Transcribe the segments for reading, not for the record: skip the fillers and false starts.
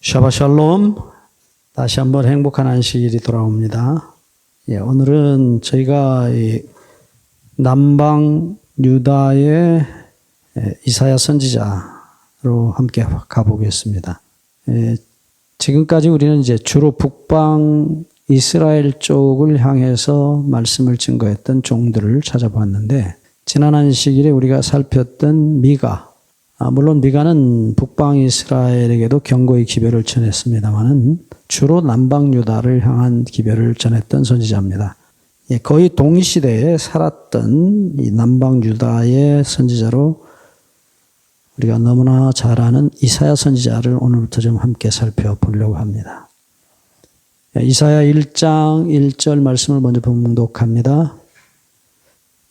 샤바샬롬. 다시 한번 행복한 안식일이 돌아옵니다. 오늘은 저희가 남방 유다의 이사야 선지자로 함께 가보겠습니다. 지금까지 우리는 이제 주로 북방 이스라엘 쪽을 향해서 말씀을 증거했던 종들을 찾아봤는데, 지난 안식일에 우리가 살폈던 미가, 물론 미가는 북방 이스라엘에게도 경고의 기별을 전했습니다만은 주로 남방 유다를 향한 기별을 전했던 선지자입니다. 거의 동시대에 살았던 이 남방 유다의 선지자로 우리가 너무나 잘 아는 이사야 선지자를 오늘부터 좀 함께 살펴보려고 합니다. 이사야 1장 1절 말씀을 먼저 봉독합니다.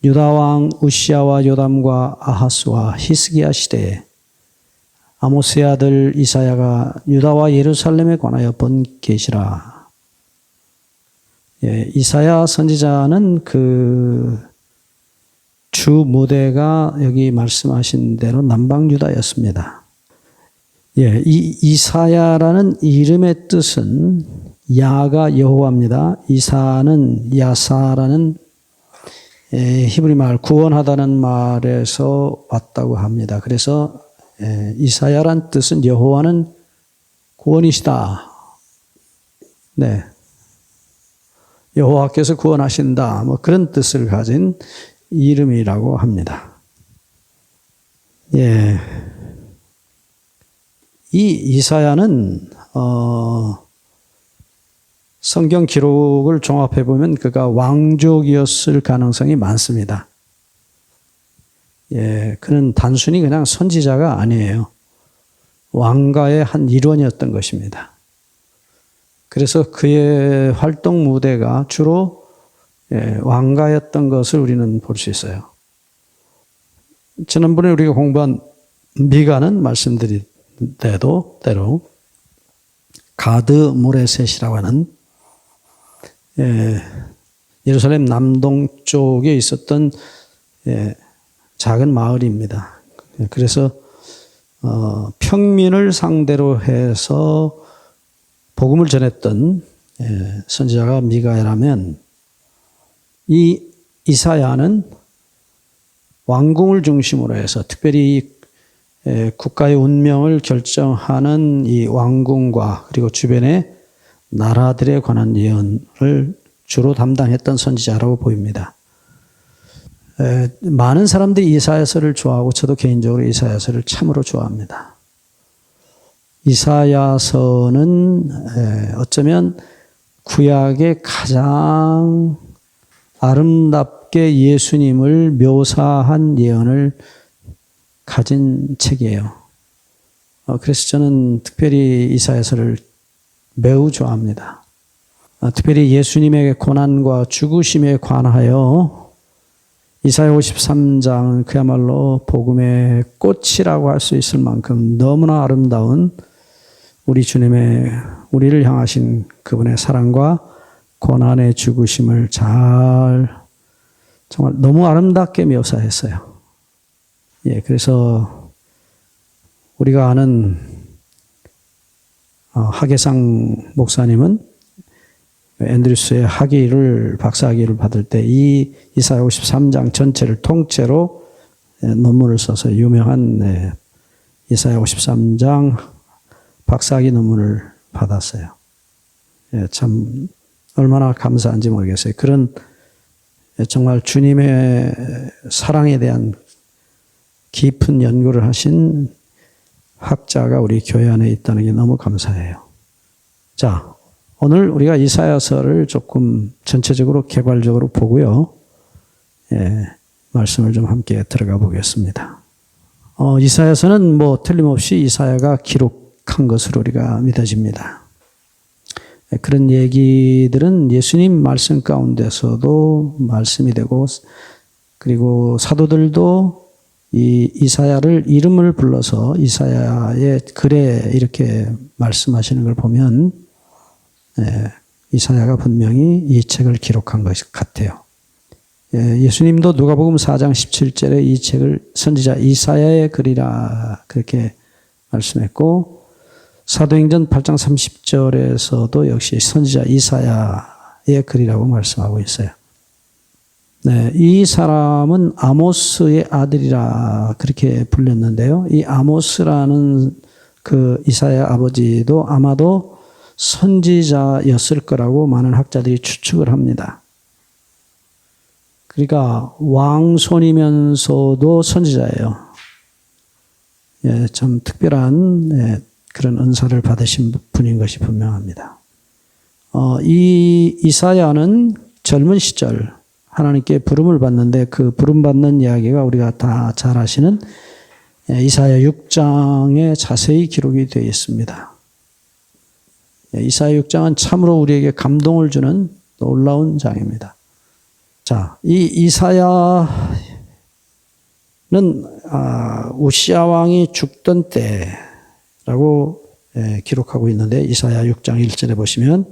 유다왕 우시야와 요담과 아하스와 히스기야 시대에 아모스의 아들 이사야가 유다와 예루살렘에 관하여 본 계시라. 이사야 선지자는 그 주 무대가 여기 말씀하신 대로 남방 유다였습니다. 이 이사야라는 이름의 뜻은 야가 여호와입니다. 이사는 야사라는 히브리 말 구원하다는 말에서 왔다고 합니다. 그래서 이사야란 뜻은 여호와는 구원이시다. 네, 여호와께서 구원하신다. 그런 뜻을 가진 이름이라고 합니다. 이 이사야는 성경 기록을 종합해 보면 그가 왕족이었을 가능성이 많습니다. 그는 단순히 그냥 선지자가 아니에요. 왕가의 한 일원이었던 것입니다. 그래서 그의 활동 무대가 주로 왕가였던 것을 우리는 볼 수 있어요. 지난번에 우리가 공부한 미가는 말씀드린 대로 가드 모레셋이라고 하는 예루살렘 남동쪽에 있었던 작은 마을입니다. 그래서 평민을 상대로 해서 복음을 전했던 선지자가 미가라면, 이 이사야는 왕궁을 중심으로 해서 특별히 국가의 운명을 결정하는 이 왕궁과 그리고 주변의 나라들에 관한 예언을 주로 담당했던 선지자라고 보입니다. 많은 사람들이 이사야서를 좋아하고 저도 개인적으로 이사야서를 참으로 좋아합니다. 이사야서는 어쩌면 구약의 가장 아름답게 예수님을 묘사한 예언을 가진 책이에요. 그래서 저는 특별히 이사야서를 매우 좋아합니다. 특별히 예수님의 고난과 죽으심에 관하여 이사야 53장은 그야말로 복음의 꽃이라고 할 수 있을 만큼 너무나 아름다운 우리 주님의, 우리를 향하신 그분의 사랑과 고난의 죽으심을 정말 너무 아름답게 묘사했어요. 그래서 우리가 아는 하계상 목사님은 앤드류스의 박사학위를 받을 때 이 이사야 53장 전체를 통째로 논문을 써서 유명한 이사야 53장 박사학위 논문을 받았어요. 참 얼마나 감사한지 모르겠어요. 그런 정말 주님의 사랑에 대한 깊은 연구를 하신 학자가 우리 교회 안에 있다는 게 너무 감사해요. 자, 오늘 우리가 이사야서를 조금 전체적으로 개괄적으로 보고요. 말씀을 좀 함께 들어가 보겠습니다. 이사야서는 틀림없이 이사야가 기록한 것으로 우리가 믿어집니다. 그런 얘기들은 예수님 말씀 가운데서도 말씀이 되고, 그리고 사도들도 이 이사야를 이름을 불러서 이사야의 글에 이렇게 말씀하시는 걸 보면 이사야가 분명히 이 책을 기록한 것 같아요. 예수님도 누가복음 4장 17절에 이 책을 선지자 이사야의 글이라 그렇게 말씀했고, 사도행전 8장 30절에서도 역시 선지자 이사야의 글이라고 말씀하고 있어요. 네, 이 사람은 아모스의 아들이라 그렇게 불렸는데요. 이 아모스라는 그 이사야 아버지도 아마도 선지자였을 거라고 많은 학자들이 추측을 합니다. 그러니까 왕손이면서도 선지자예요. 예, 참 특별한 그런 은사를 받으신 분인 것이 분명합니다. 이 이사야는 젊은 시절 하나님께 부름을 받는데 그 부름받는 이야기가 우리가 다 잘 아시는 이사야 6장에 자세히 기록이 되어 있습니다. 이사야 6장은 참으로 우리에게 감동을 주는 놀라운 장입니다. 자, 이 이사야는 우시야 왕이 죽던 때라고 기록하고 있는데 이사야 6장 1절에 보시면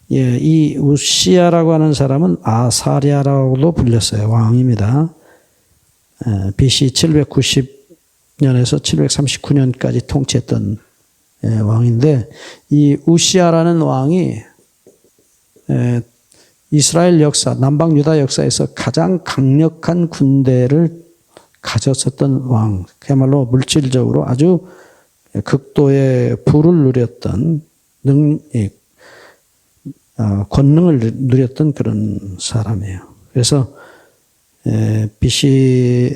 이 우시야라고 하는 사람은 아사랴라고도 불렸어요. 왕입니다. BC 790년에서 739년까지 통치했던 왕인데 이 우시야라는 왕이 이스라엘 역사, 남방 유다 역사에서 가장 강력한 군대를 가졌었던 왕, 그야말로 물질적으로 아주 극도의 부를 누렸던 권능을 누렸던 그런 사람이에요. 그래서 BC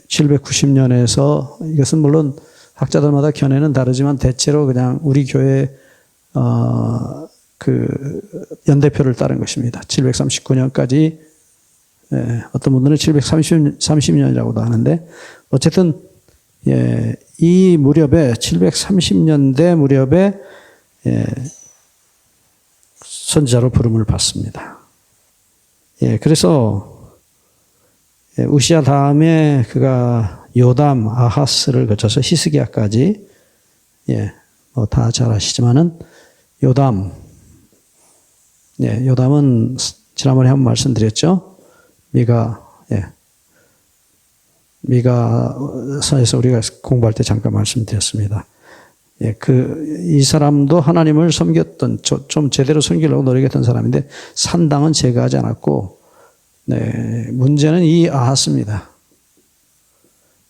790년에서 이것은 물론 학자들마다 견해는 다르지만 대체로 그냥 우리 교회 그 연대표를 따른 것입니다. 739년까지 어떤 분들은 730년이라고도 하는데 어쨌든 이 무렵에 730년대 무렵에 선지자로 부름을 받습니다. 그래서 우시야 다음에 그가 요담, 아하스를 거쳐서 히스기야까지 뭐 다 잘 아시지만은 요담은 지난번에 한번 말씀드렸죠. 미가서에서 우리가 공부할 때 잠깐 말씀드렸습니다. 이 사람도 하나님을 섬겼던, 좀 제대로 섬기려고 노력했던 사람인데, 산당은 제거하지 않았고, 문제는 이 아하스입니다.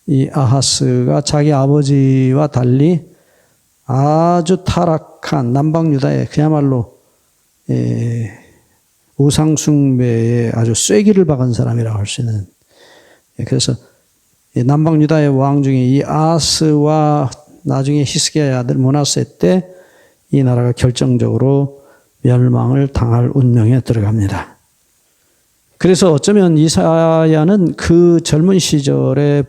이 아하스가 자기 아버지와 달리 아주 타락한 남방 유다의 그야말로, 우상숭배에 아주 쐐기를 박은 사람이라고 할 수 있는, 그래서 남방 유다의 왕 중에 이 아하스와 나중에 히스기야의 아들 므낫세 때 이 나라가 결정적으로 멸망을 당할 운명에 들어갑니다. 그래서 어쩌면 이사야는 그 젊은 시절에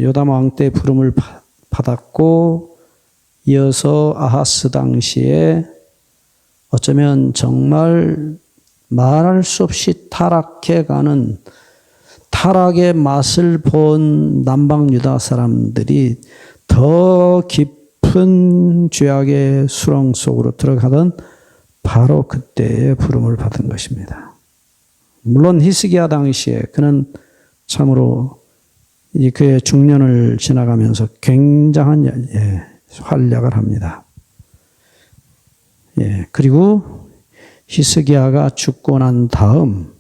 요담 왕 때 부름을 받았고 이어서 아하스 당시에 어쩌면 정말 말할 수 없이 타락해가는 타락의 맛을 본 남방 유다 사람들이 더 깊은 죄악의 수렁 속으로 들어가던 바로 그때의 부름을 받은 것입니다. 물론 히스기야 당시에 그는 참으로 그의 중년을 지나가면서 굉장한 활약을 합니다. 그리고 히스기야가 죽고 난 다음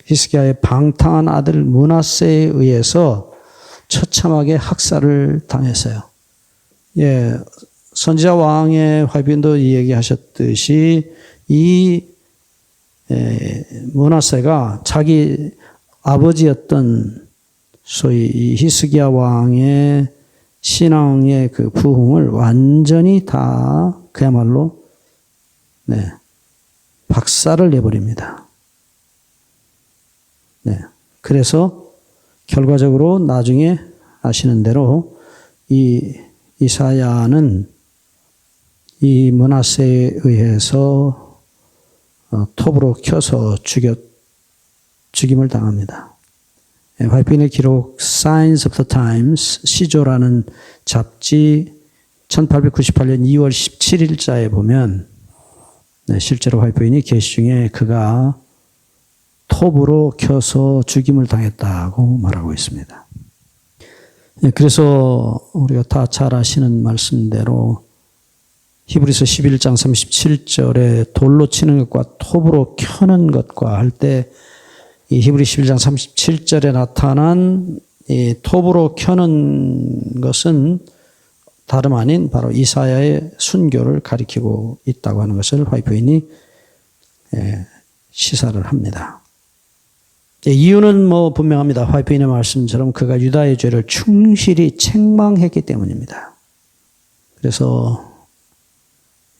히스기야의 방탕한 아들 므낫세에 의해서 처참하게 학살을 당했어요. 선지자 왕의 화이빈도 이 얘기하셨듯이 이 므낫세가 자기 아버지였던 소위 이 히스기야 왕의 신앙의 그 부흥을 완전히 다 그야말로 박살을 내버립니다. 그래서 결과적으로 나중에 아시는 대로 이 이사야는 이 므낫세에 의해서 톱으로 켜서 죽임을 당합니다. 화이트빈의 기록 Signs of the Times 시조라는 잡지 1898년 2월 17일자에 보면 실제로 화이트빈이 게시 중에 그가 톱으로 켜서 죽임을 당했다고 말하고 있습니다. 그래서 우리가 다 잘 아시는 말씀대로 히브리서 11장 37절에 돌로 치는 것과 톱으로 켜는 것과 할 때 이 히브리 11장 37절에 나타난 이 톱으로 켜는 것은 다름 아닌 바로 이사야의 순교를 가리키고 있다고 하는 것을 화이트인이 시사를 합니다. 이유는 분명합니다. 화이트인의 말씀처럼 그가 유다의 죄를 충실히 책망했기 때문입니다. 그래서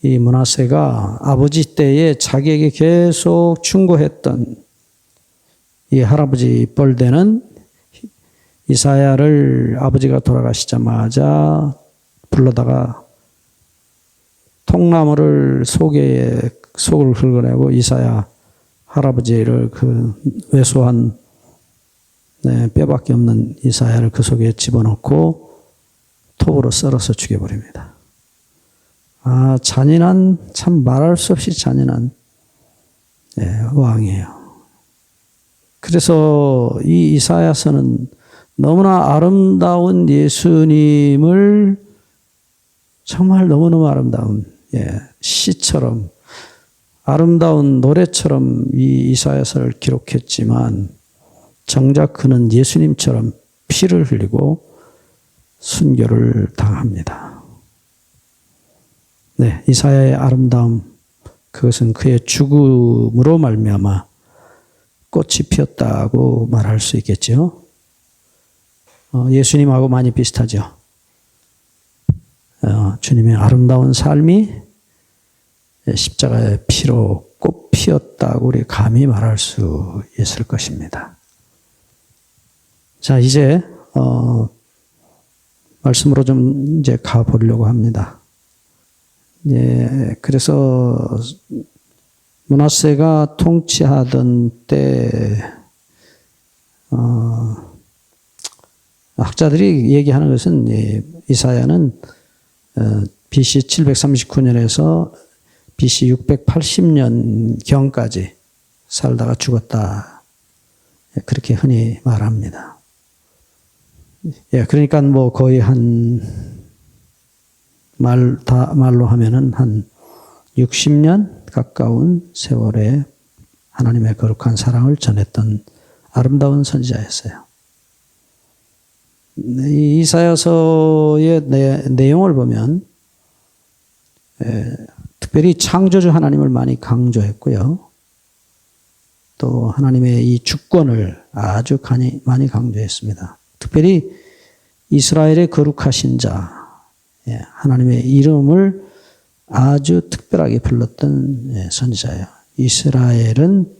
이 므낫세가 아버지 때에 자기에게 계속 충고했던 이 할아버지 뻘되는 이사야를 아버지가 돌아가시자마자 불러다가 통나무를 속을 긁어내고 이사야 할아버지를 그 왜소한 뼈밖에 없는 이사야를 그 속에 집어넣고 톱으로 썰어서 죽여버립니다. 잔인한, 참 말할 수 없이 잔인한 왕이에요. 그래서 이 이사야서는 너무나 아름다운 예수님을 정말 너무너무 아름다운 시처럼 아름다운 노래처럼 이 이사야서를 기록했지만 정작 그는 예수님처럼 피를 흘리고 순교를 당합니다. 이사야의 아름다움, 그것은 그의 죽음으로 말미암아 꽃이 피었다고 말할 수 있겠죠. 예수님하고 많이 비슷하죠. 주님의 아름다운 삶이 십자가의 피로 꽃 피었다고 우리 감히 말할 수 있을 것입니다. 자, 이제 말씀으로 좀 이제 가보려고 합니다. 그래서 므낫세가 통치하던 때 학자들이 얘기하는 것은 이사야는 BC 739년에서 BC 680년경까지 살다가 죽었다. 그렇게 흔히 말합니다. 그러니까 거의 말로 하면은 한 60년 가까운 세월에 하나님의 거룩한 사랑을 전했던 아름다운 선지자였어요. 이 이사야서의 내용을 보면 특별히 창조주 하나님을 많이 강조했고요. 또 하나님의 이 주권을 아주 많이 강조했습니다. 특별히 이스라엘의 거룩하신 자, 하나님의 이름을 아주 특별하게 불렀던 선지자예요. 이스라엘은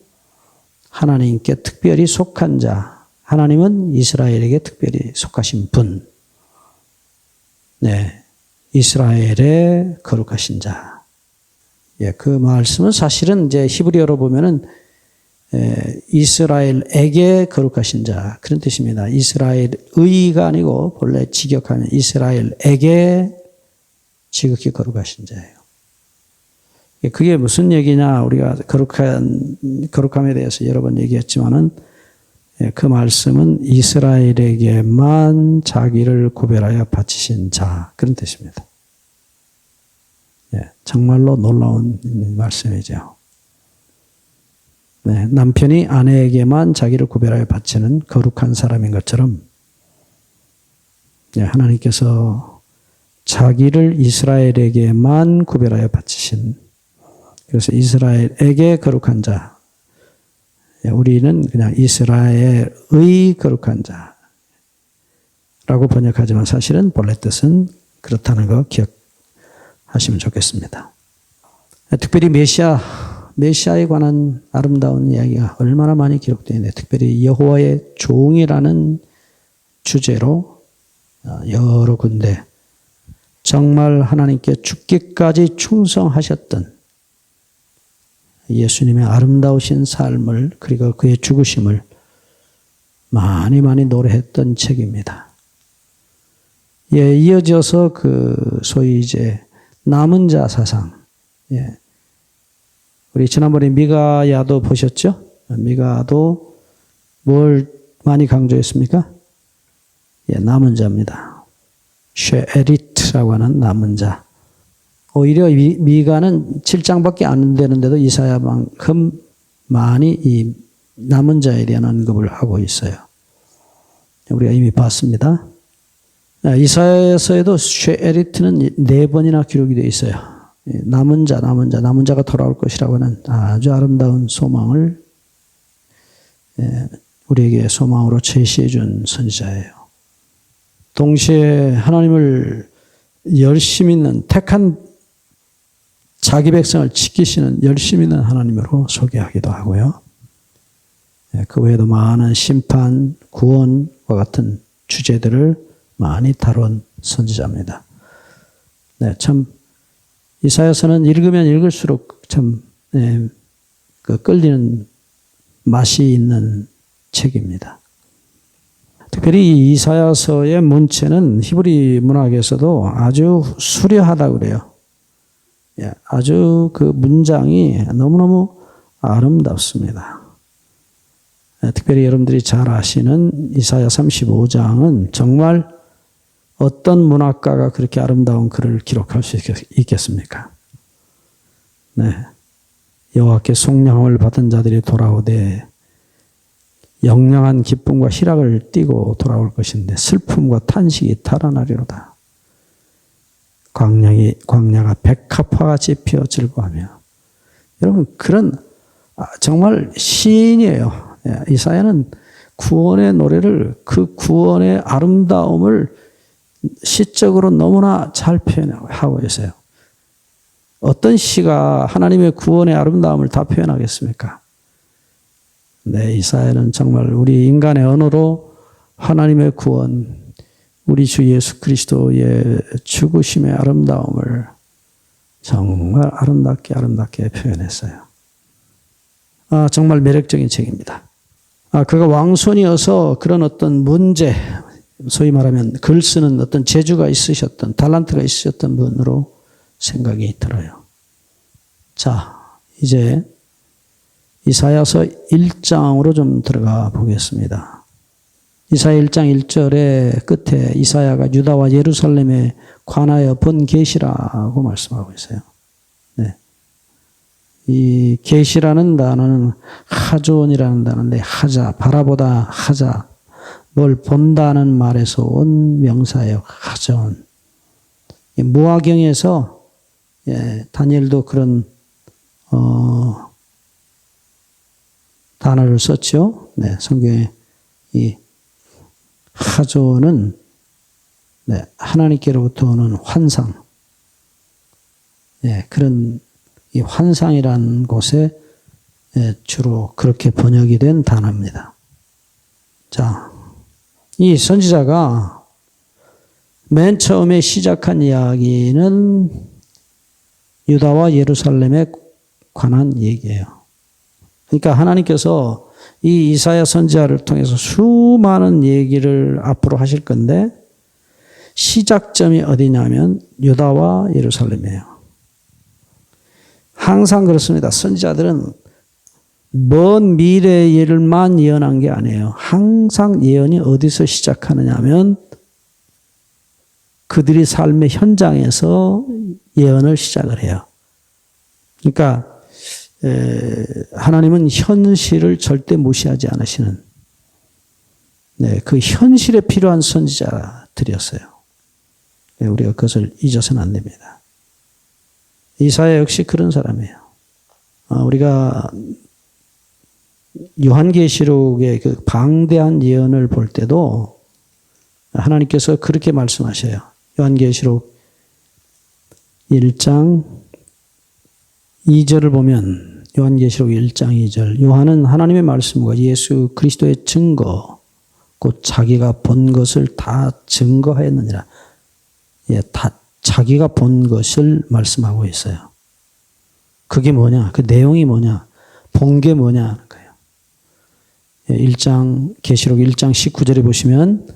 하나님께 특별히 속한 자, 하나님은 이스라엘에게 특별히 속하신 분. 이스라엘의 거룩하신 자. 그 말씀은 사실은 이제 히브리어로 보면은 이스라엘에게 거룩하신 자, 그런 뜻입니다. 이스라엘의가 아니고 본래 직역하면 이스라엘에게 지극히 거룩하신 자예요. 그게 무슨 얘기냐? 우리가 거룩함에 대해서 여러 번 얘기했지만은 그 말씀은 이스라엘에게만 자기를 구별하여 바치신 자, 그런 뜻입니다. 정말로 놀라운 말씀이죠. 남편이 아내에게만 자기를 구별하여 바치는 거룩한 사람인 것처럼 하나님께서 자기를 이스라엘에게만 구별하여 바치신, 그래서 이스라엘에게 거룩한 자, 우리는 그냥 이스라엘의 거룩한 자라고 번역하지만 사실은 본래 뜻은 그렇다는 거 기억하시면 좋겠습니다. 특별히 메시아에 관한 아름다운 이야기가 얼마나 많이 기록되어 있는데, 특별히 여호와의 종이라는 주제로 여러 군데 정말 하나님께 죽기까지 충성하셨던 예수님의 아름다우신 삶을, 그리고 그의 죽으심을 많이 노래했던 책입니다. 이어져서 소위 이제 남은 자 사상. 우리 지난번에 미가야도 보셨죠? 미가도 뭘 많이 강조했습니까? 남은 자입니다. 쉐에리트라고 하는 남은 자. 오히려 미가는 7장밖에 안 되는데도 이사야만큼 많이 이 남은 자에 대한 언급을 하고 있어요. 우리가 이미 봤습니다. 이사야서에도 쉐에리트는 4번이나 기록이 되어 있어요. 남은 자가 돌아올 것이라고 하는 아주 아름다운 소망을 우리에게 소망으로 제시해 준 선지자예요. 동시에 하나님을 열심 있는 택한 자기 백성을 지키시는 열심 있는 하나님으로 소개하기도 하고요. 그 외에도 많은 심판, 구원과 같은 주제들을 많이 다룬 선지자입니다. 참 이사야서는 읽으면 읽을수록 참 끌리는 맛이 있는 책입니다. 특별히 이 이사야서의 문체는 히브리 문학에서도 아주 수려하다고 그래요. 아주 그 문장이 너무너무 아름답습니다. 특별히 여러분들이 잘 아시는 이사야 35장은 정말 어떤 문학가가 그렇게 아름다운 글을 기록할 수 있겠습니까? 여호와께 속량함을 받은 자들이 돌아오되 영영한 기쁨과 희락을 띠고 돌아올 것인데 슬픔과 탄식이 달아나리로다. 광야가 백합화같이 피어 즐거워하며. 여러분 그런 정말 시인이에요. 이사야는 구원의 노래를 그 구원의 아름다움을 시적으로 너무나 잘 표현하고 있어요. 어떤 시가 하나님의 구원의 아름다움을 다 표현하겠습니까? 이사야는 정말 우리 인간의 언어로 하나님의 구원, 우리 주 예수 그리스도의 죽으심의 아름다움을 정말 아름답게 표현했어요. 정말 매력적인 책입니다. 그가 왕손이어서 그런 어떤 문제, 소위 말하면 글 쓰는 어떤 재주가 있으셨던, 달란트가 있으셨던 분으로 생각이 들어요. 자, 이제 이사야서 1장으로 좀 들어가 보겠습니다. 이사야 1장 1절의 끝에 이사야가 유다와 예루살렘에 관하여 본 계시라고 말씀하고 있어요. 이 계시라는 단어는 하존이라는 단어인데 하자, 바라보다 하자, 뭘 본다는 말에서 온 명사예요. 하존. 무화경에서 다니엘도 그런 단어를 썼죠. 성경에 이 하존은 하나님께로부터 오는 환상. 그런 이 환상이라는 곳에 주로 그렇게 번역이 된 단어입니다. 자, 이 선지자가 맨 처음에 시작한 이야기는 유다와 예루살렘에 관한 얘기예요. 그러니까 하나님께서 이 이사야 선지자를 통해서 수많은 얘기를 앞으로 하실 건데 시작점이 어디냐면 유다와 예루살렘이에요. 항상 그렇습니다. 선지자들은 먼 미래의 일만 예언한 게 아니에요. 항상 예언이 어디서 시작하느냐 하면 그들이 삶의 현장에서 예언을 시작을 해요. 그러니까 하나님은 현실을 절대 무시하지 않으시는 그 현실에 필요한 선지자들이었어요. 우리가 그것을 잊어서는 안 됩니다. 이사야 역시 그런 사람이에요. 우리가 요한계시록의 그 방대한 예언을 볼 때도 하나님께서 그렇게 말씀하셔요. 요한계시록 1장 2절을 보면 요한계시록 1장 2절 요한은 하나님의 말씀과 예수 그리스도의 증거 곧 자기가 본 것을 다 증거하였느니라. 다 자기가 본 것을 말씀하고 있어요. 그게 뭐냐? 그 내용이 뭐냐? 본 게 뭐냐 하는 거예요. 1장 계시록 1장 19절에 보시면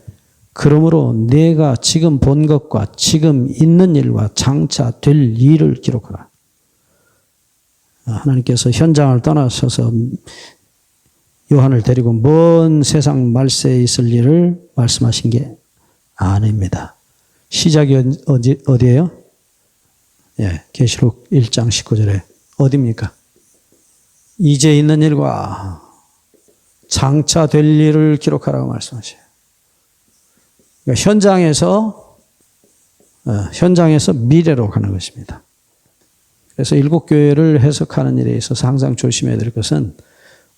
그러므로 내가 지금 본 것과 지금 있는 일과 장차 될 일을 기록하라. 하나님께서 현장을 떠나셔서 요한을 데리고 먼 세상 말세에 있을 일을 말씀하신 게 아닙니다. 시작이 어디예요? 예, 계시록 1장 19절에 어디입니까? 이제 있는 일과 장차 될 일을 기록하라고 말씀하셔요. 그러니까 현장에서 미래로 가는 것입니다. 그래서 일곱 교회를 해석하는 일에 있어서 항상 조심해야 될 것은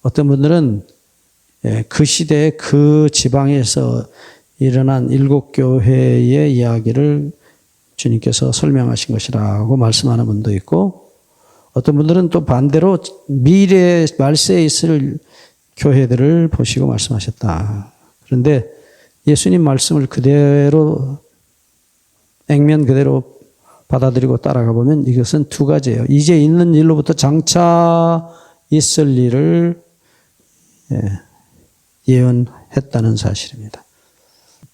어떤 분들은 그 시대에 그 지방에서 일어난 일곱 교회의 이야기를 주님께서 설명하신 것이라고 말씀하는 분도 있고 어떤 분들은 또 반대로 미래 말세에 있을 교회들을 보시고 말씀하셨다. 그런데 예수님 말씀을 그대로 액면 그대로 받아들이고 따라가 보면 이것은 두 가지예요. 이제 있는 일로부터 장차 있을 일을 예언했다는 사실입니다.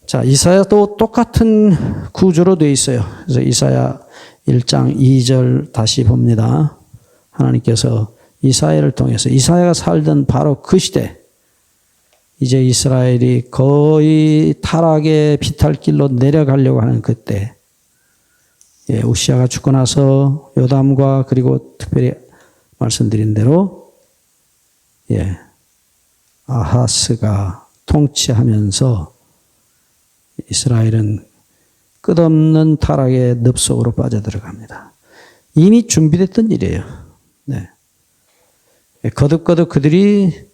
자, 이사야도 똑같은 구조로 되어 있어요. 그래서 이사야 1장 2절 다시 봅니다. 하나님께서 이사야를 통해서 이사야가 살던 바로 그 시대 이제 이스라엘이 거의 타락의 비탈길로 내려가려고 하는 그때 우시아가 죽고 나서 요담과 그리고 특별히 말씀드린 대로 아하스가 통치하면서 이스라엘은 끝없는 타락의 늪속으로 빠져들어갑니다. 이미 준비됐던 일이에요. 네. 거듭거듭 그들이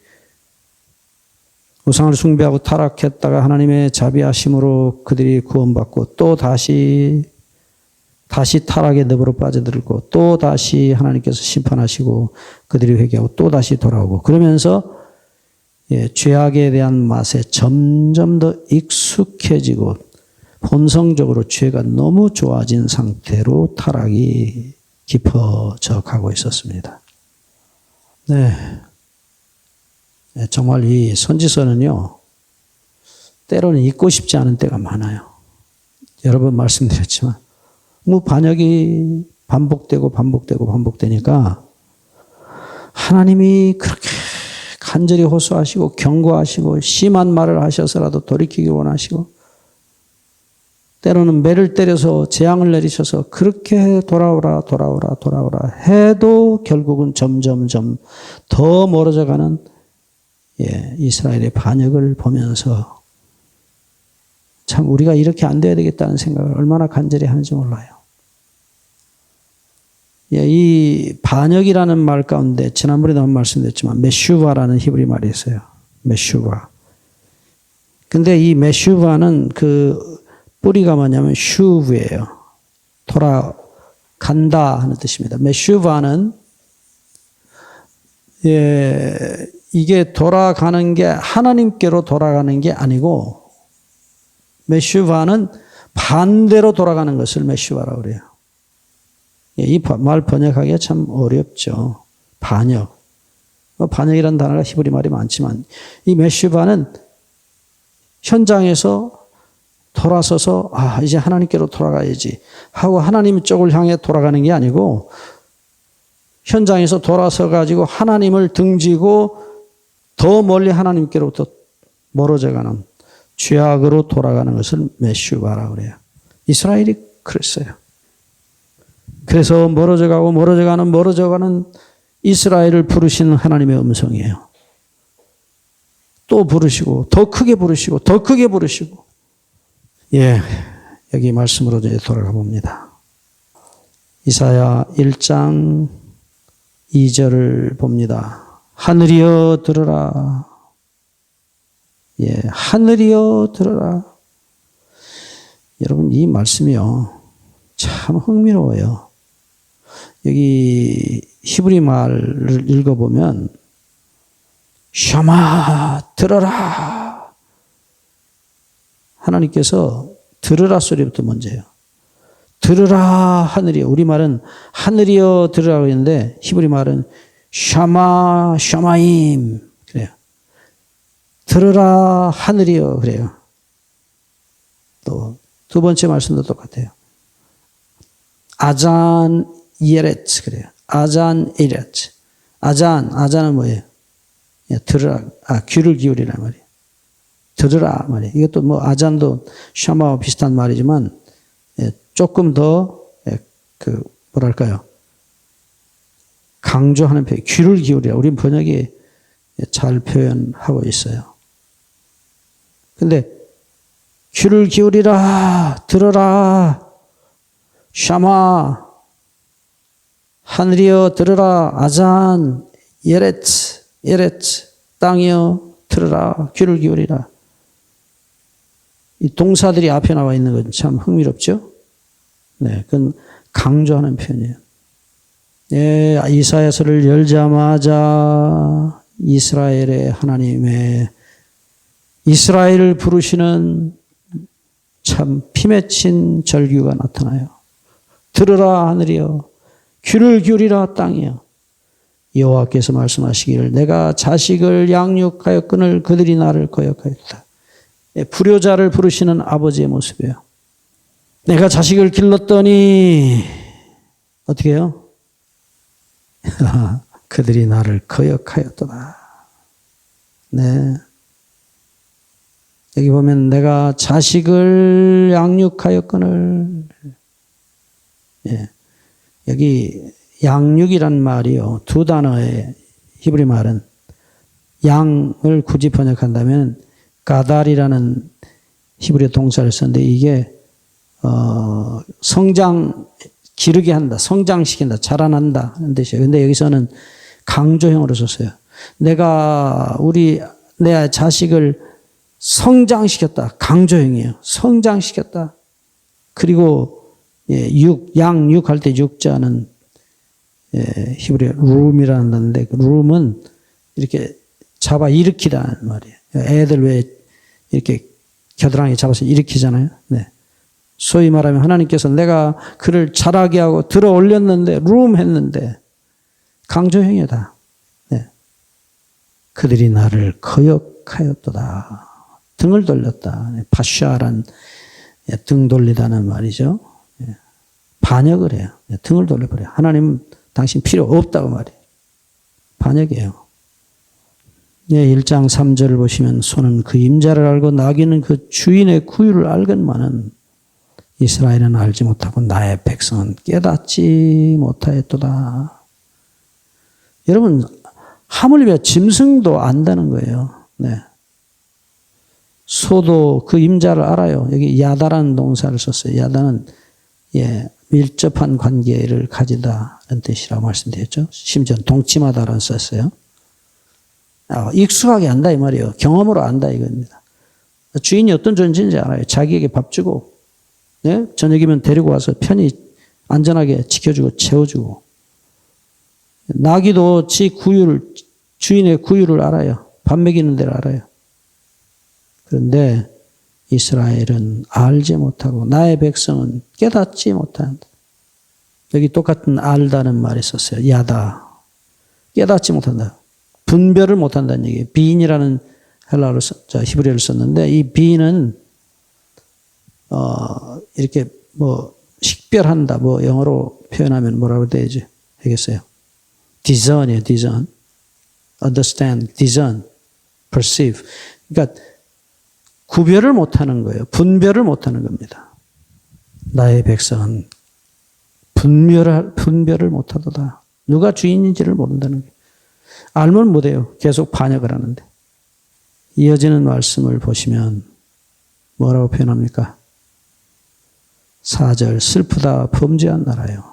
우상을 숭배하고 타락했다가 하나님의 자비하심으로 그들이 구원받고 또 다시 타락의 늪으로 빠져들고 또 다시 하나님께서 심판하시고 그들이 회개하고 또 다시 돌아오고 그러면서 죄악에 대한 맛에 점점 더 익숙해지고 본성적으로 죄가 너무 좋아진 상태로 타락이 깊어져 가고 있었습니다. 네. 정말 이 선지서는요, 때로는 읽고 싶지 않은 때가 많아요. 여러 번 말씀드렸지만, 반역이 반복되니까, 하나님이 그렇게 간절히 호소하시고, 경고하시고, 심한 말을 하셔서라도 돌이키기 원하시고, 때로는 매를 때려서 재앙을 내리셔서 그렇게 돌아오라 해도 결국은 점점점 더 멀어져 가는 이스라엘의 반역을 보면서 참 우리가 이렇게 안 돼야 되겠다는 생각을 얼마나 간절히 하는지 몰라요. 이 반역이라는 말 가운데 지난번에도 한 말씀드렸지만 메슈바라는 히브리 말이 있어요. 메슈바. 근데 이 메슈바는 그 뿌리가 뭐냐면 슈브예요. 돌아간다 하는 뜻입니다. 메슈바는 이게 돌아가는 게 하나님께로 돌아가는 게 아니고 메슈바는 반대로 돌아가는 것을 메슈바라고 그래요. 이 말 번역하기가 참 어렵죠. 반역. 반역이라는 단어가 히브리 말이 많지만 이 메슈바는 현장에서 돌아서서 이제 하나님께로 돌아가야지 하고 하나님 쪽을 향해 돌아가는 게 아니고 현장에서 돌아서 가지고 하나님을 등지고 더 멀리 하나님께로부터 멀어져가는 죄악으로 돌아가는 것을 메슈바라고 그래요. 이스라엘이 그랬어요. 그래서 멀어져가는 이스라엘을 부르시는 하나님의 음성이에요. 또 부르시고 더 크게 부르시고 여기 말씀으로 이제 돌아가 봅니다. 이사야 1장 2절을 봅니다. 하늘이여 들으라. 하늘이여 들으라. 여러분 이 말씀이요 참 흥미로워요. 여기 히브리 말을 읽어보면 샤마 들어라. 하나님께서 들으라 소리부터 먼저예요. 들으라 하늘이여. 우리말은 하늘이여 들으라고 했는데 히브리 말은 샤마임 그래요. 들으라 하늘이여 그래요. 또 두 번째 말씀도 똑같아요. 아잔 예렛 그래요. 아잔 예렛. 아잔은 뭐예요? 들으라. 귀를 기울이란 말이에요. 들으라 말이에요. 이것도 뭐 아잔도 샤마와 비슷한 말이지만 조금 더 뭐랄까요? 강조하는 표현, 귀를 기울이라. 우리 번역이 잘 표현하고 있어요. 근데 귀를 기울이라, 들어라, 샤마, 하늘이여 들으라, 아잔, 예레츠, 땅이여 들으라, 귀를 기울이라. 이 동사들이 앞에 나와 있는 건 참 흥미롭죠? 네, 그건 강조하는 표현이에요. 네, 이사야서를 열자마자 이스라엘의 하나님의 이스라엘을 부르시는 참 피맺힌 절규가 나타나요. 들으라 하늘이여, 귀를 기울이라 땅이여. 여호와께서 말씀하시기를 내가 자식을 양육하였거늘 그들이 나를 거역하였다. 불효자를 부르시는 아버지의 모습이에요. 내가 자식을 길렀더니 어떻게 해요? 그들이 나를 거역하였도다. 네. 여기 보면 내가 자식을 양육하였거늘. 예. 여기 양육이란 말이요. 두 단어의 히브리 말은 양을 굳이 번역한다면 가달이라는 히브리 동사를 썼는데 이게 성장 기르게 한다, 성장시킨다, 자라난다 하는 뜻이에요. 근데 여기서는 강조형으로 썼어요. 내가 내 자식을 성장시켰다. 강조형이에요. 성장시켰다. 그리고 양육할 때 육자는 히브리 룸이라는 단어인데 룸은 이렇게 잡아 일으키다는 말이에요. 애들 왜 이렇게 겨드랑이 잡아서 일으키잖아요. 네. 소위 말하면 하나님께서 내가 그를 자라게 하고 들어 올렸는데 룸 했는데 강조형이다. 네. 그들이 나를 거역하였도다. 등을 돌렸다. 파샤란 등 돌리다는 말이죠. 반역을 해요. 등을 돌려버려요. 하나님 당신 필요 없다고 말해요. 반역이에요. 1장 3절을 보시면 소는 그 임자를 알고 나귀는 그 주인의 구유를 알건만은 이스라엘은 알지 못하고 나의 백성은 깨닫지 못하였도다. 여러분 하물며 짐승도 안다는 거예요. 네. 소도 그 임자를 알아요. 여기 야다라는 동사를 썼어요. 야다는 밀접한 관계를 가지다는 뜻이라고 말씀드렸죠. 심지어 동침하다라는 썼어요. 익숙하게 안다 이 말이에요. 경험으로 안다 이겁니다. 주인이 어떤 존재인지 알아요. 자기에게 밥 주고 저녁이면 데리고 와서 편히 안전하게 지켜주고 채워주고 나귀도 주인의 구유를 알아요. 밥 먹이는 데를 알아요. 그런데 이스라엘은 알지 못하고 나의 백성은 깨닫지 못한다. 여기 똑같은 알다는 말이 썼어요. 야다. 깨닫지 못한다. 분별을 못한다는 얘기예요. 비인이라는 헬라어를 히브리어를 썼는데 이 비인은 이렇게 식별한다. 영어로 표현하면 뭐라고 되지? 되겠어요? discern이에요. discern. understand, discern, perceive. 그러니까 구별을 못하는 거예요. 분별을 못하는 겁니다. 나의 백성은 분별을 못하도다. 누가 주인인지를 모른다는 거예요. 알면 못해요. 계속 반역을 하는데. 이어지는 말씀을 보시면 뭐라고 표현합니까? 4절 슬프다 범죄한 나라요.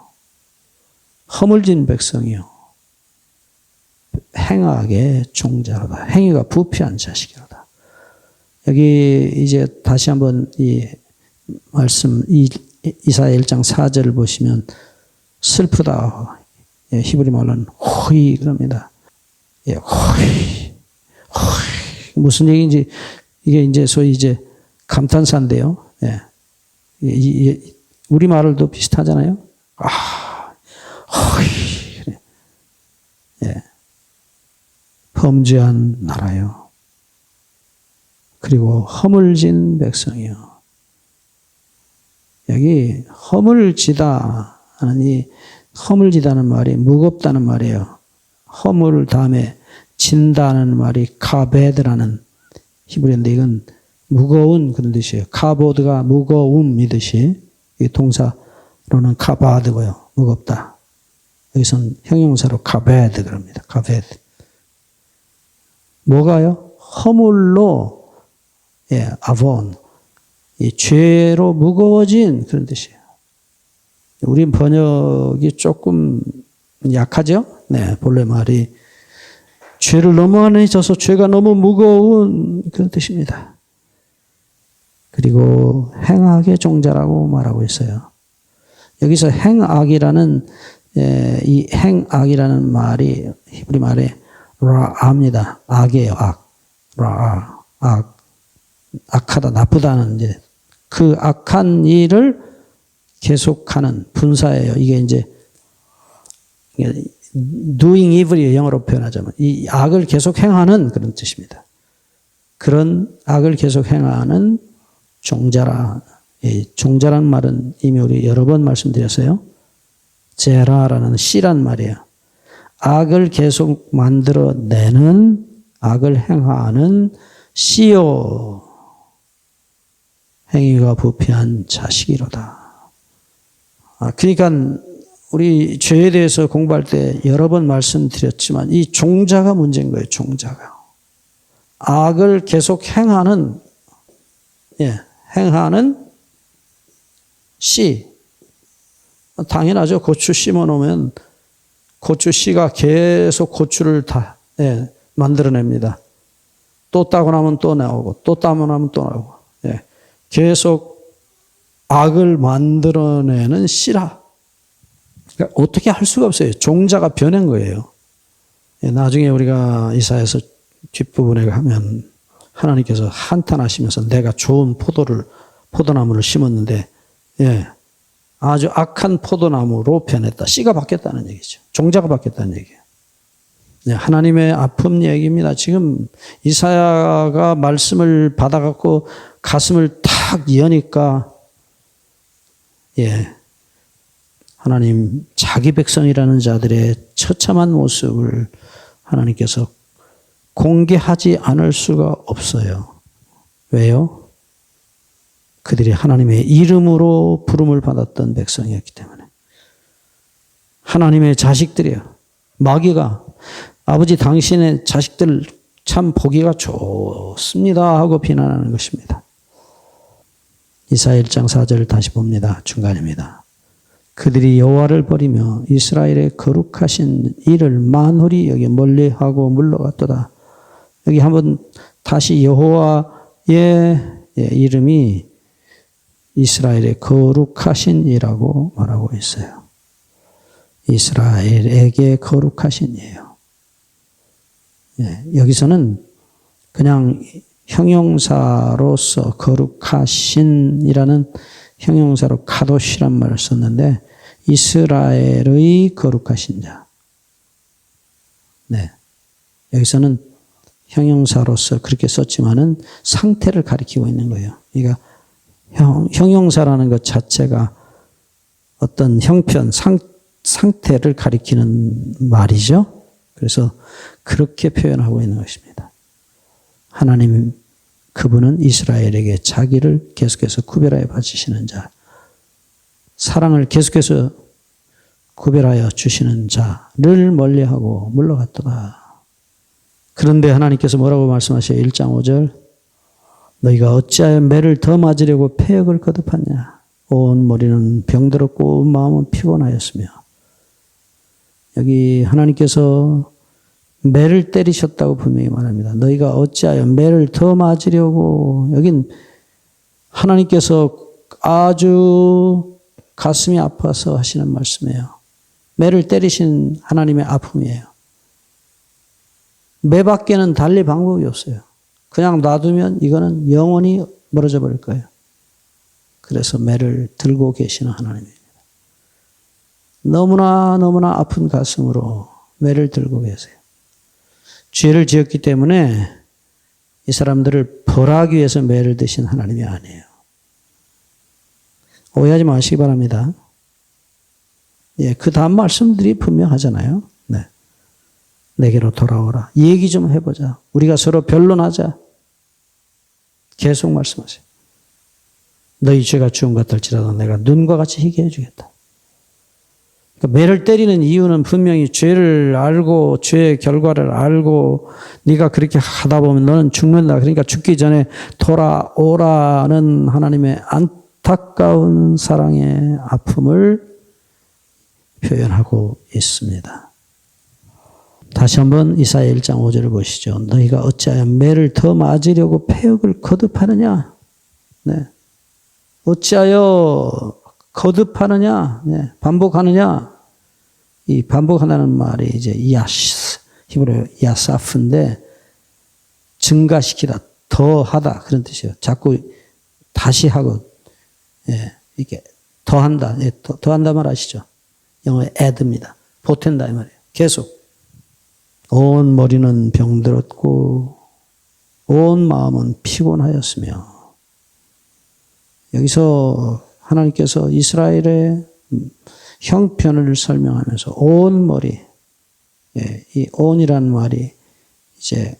허물진 백성이요. 행악의 종자로다. 행위가 부패한 자식이로다. 여기 이제 다시 한번 이 말씀 이사야 1장 4절을 보시면 슬프다. 히브리 말로는 호이 그럽니다. 호이. 무슨 얘기인지 이게 이제 소위 이제 감탄사인데요. 우리 말을도 비슷하잖아요. 호이. 그래. 범죄한 나라요. 그리고 허물진 백성이요. 여기 허물지다 하는 이 허물지다는 말이 무겁다는 말이에요. 허물 다음에 진다는 말이 카베드라는 히브리어인데 이건 무거운 그런 뜻이에요. 카보드가 무거움이듯이 이 동사로는 카바드고요. 무겁다. 여기서는 형용사로 카베드 그럽니다. 카베드. 뭐가요? 허물로 아본 이 죄로 무거워진 그런 뜻이에요. 우리 번역이 조금 약하죠? 네, 본래 말이 죄를 너무 많이 져서 죄가 너무 무거운 그런 뜻입니다. 그리고 행악의 종자라고 말하고 있어요. 여기서 행악이라는 이 행악이라는 말이 히브리 말에 라아입니다. 악이에요, 악. 라아, 악. 악하다, 나쁘다는 이제 그 악한 일을 계속하는 분사예요. 이게 이제 doing evil이 영어로 표현하자면 이 악을 계속 행하는 그런 뜻입니다. 그런 악을 계속 행하는 종자라. 종자란 말은 이미 우리 여러 번 말씀드렸어요. 제라라는 씨란 말이에요. 악을 계속 만들어내는 악을 행하는 씨요 행위가 부패한 자식이로다. 그러니까 우리 죄에 대해서 공부할 때 여러 번 말씀드렸지만 이 종자가 문제인 거예요. 종자가. 악을 계속 행하는 행하는 씨. 당연하죠. 고추 심어 놓으면 고추 씨가 계속 고추를 다 만들어냅니다. 또 따고 나면 또 나오고 또 따고 나면 또 나오고 계속 악을 만들어내는 씨라. 그러니까 어떻게 할 수가 없어요. 종자가 변한 거예요. 나중에 우리가 이사야서 뒷부분에 가면 하나님께서 한탄하시면서 내가 좋은 포도나무를 심었는데 아주 악한 포도나무로 변했다. 씨가 바뀌었다는 얘기죠. 종자가 바뀌었다는 얘기예요. 하나님의 아픔 얘기입니다. 지금 이사야가 말씀을 받아갖고 가슴을 탁 여니까 하나님 자기 백성이라는 자들의 처참한 모습을 하나님께서 공개하지 않을 수가 없어요. 왜요? 그들이 하나님의 이름으로 부름을 받았던 백성이었기 때문에. 하나님의 자식들이요. 마귀가 아버지 당신의 자식들 참 보기가 좋습니다 하고 비난하는 것입니다. 이사야 1장 4절을 다시 봅니다. 중간입니다. 그들이 여호와를 버리며 이스라엘의 거룩하신 이를 만홀히 여기 멀리하고 물러갔도다. 여기 한번 다시 여호와의 이름이 이스라엘의 거룩하신 이라고 말하고 있어요. 이스라엘에게 거룩하신 이에요. 여기서는 그냥 형용사로서 거룩하신이라는 형용사로 카도시란 말을 썼는데 이스라엘의 거룩하신 자. 여기서는 형용사로서 그렇게 썼지만은 상태를 가리키고 있는 거예요. 그러니까 형용사라는 것 자체가 어떤 형편, 상태를 가리키는 말이죠. 그래서 그렇게 표현하고 있는 것입니다. 하나님 그분은 이스라엘에게 자기를 계속해서 구별하여 바치시는 자, 사랑을 계속해서 구별하여 주시는 자를 멀리하고 물러갔더라. 그런데 하나님께서 뭐라고 말씀하셔요? 1장 5절 너희가 어찌하여 매를 더 맞으려고 패역을 거듭하냐. 온 머리는 병들었고 온 마음은 피곤하였으며. 여기 하나님께서 매를 때리셨다고 분명히 말합니다. 너희가 어찌하여 매를 더 맞으려고. 여긴 하나님께서 아주 가슴이 아파서 하시는 말씀이에요. 매를 때리신 하나님의 아픔이에요. 매밖에는 달리 방법이 없어요. 그냥 놔두면 이거는 영원히 멀어져 버릴 거예요. 그래서 매를 들고 계시는 하나님입니다. 너무나 아픈 가슴으로 매를 들고 계세요. 죄를 지었기 때문에 이 사람들을 벌하기 위해서 매를 드신 하나님이 아니에요. 오해하지 마시기 바랍니다. 그 다음 말씀들이 분명하잖아요. 내게로 돌아오라. 얘기 좀 해보자. 우리가 서로 변론하자. 계속 말씀하세요. 너희 죄가 주은 것 같을지라도 내가 눈과 같이 희게 해주겠다. 그러니까 매를 때리는 이유는 분명히 죄를 알고 죄의 결과를 알고 네가 그렇게 하다 보면 너는 죽는다. 그러니까 죽기 전에 돌아오라는 하나님의 안타까운 사랑의 아픔을 표현하고 있습니다. 다시 한번 이사야 1장 5절을 보시죠. 너희가 어찌하여 매를 더 맞으려고 패역을 거듭하느냐? 네. 어찌하여 거듭하느냐? 네. 반복하느냐? 이 반복하다는 말이 이제 히브리어 야사프인데 증가시키다, 더하다 그런 뜻이에요. 자꾸 다시 하고, 예, 이게 더한다, 예, 더한다 말 아시죠? 영어의 add입니다. 보탠다 이 말이에요. 계속. 온 머리는 병들었고 온 마음은 피곤하였으며 여기서 하나님께서 이스라엘의 형편을 설명하면서 온 머리, 예, 이 온이라는 말이 이제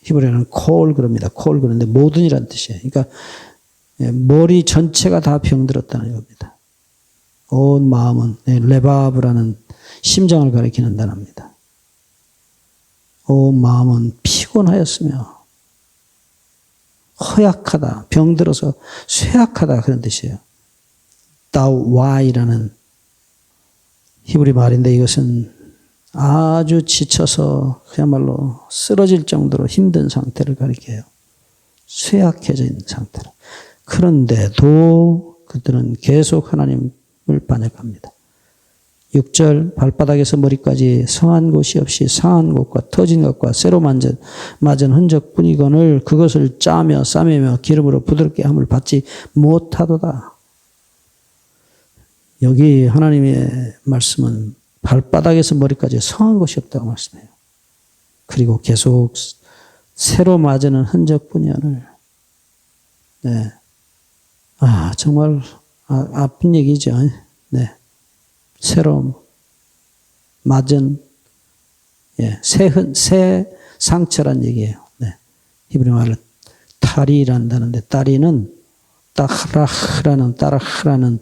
히브리어는 콜 그럽니다. 콜 그런데 모든이라는 뜻이에요. 그러니까 예, 머리 전체가 다 병들었다는 겁니다. 온 마음은 예, 레바브라는 심장을 가리키는 단어입니다. 온 마음은 피곤하였으며 허약하다, 병들어서 쇠약하다 그런 뜻이에요. 다와이라는 히브리 말인데 이것은 아주 지쳐서 그야말로 쓰러질 정도로 힘든 상태를 가리켜요. 쇠약해진 상태로. 그런데도 그들은 계속 하나님을 반역합니다. 6절 발바닥에서 머리까지 성한 곳이 없이 상한 곳과 터진 것과 쇠로 맞은 흔적뿐이거늘 그것을 짜며 싸매며 기름으로 부드럽게 함을 받지 못하도다. 여기 하나님의 말씀은 발바닥에서 머리까지 성한 것이 없다고 말씀해요. 그리고 계속 새로 맞은 흔적뿐이거늘. 네. 정말 아픈 얘기죠. 네. 새로 맞은 새 상처란 얘기예요. 네. 히브리 말로 타리란다는데 따리는 따라흐라는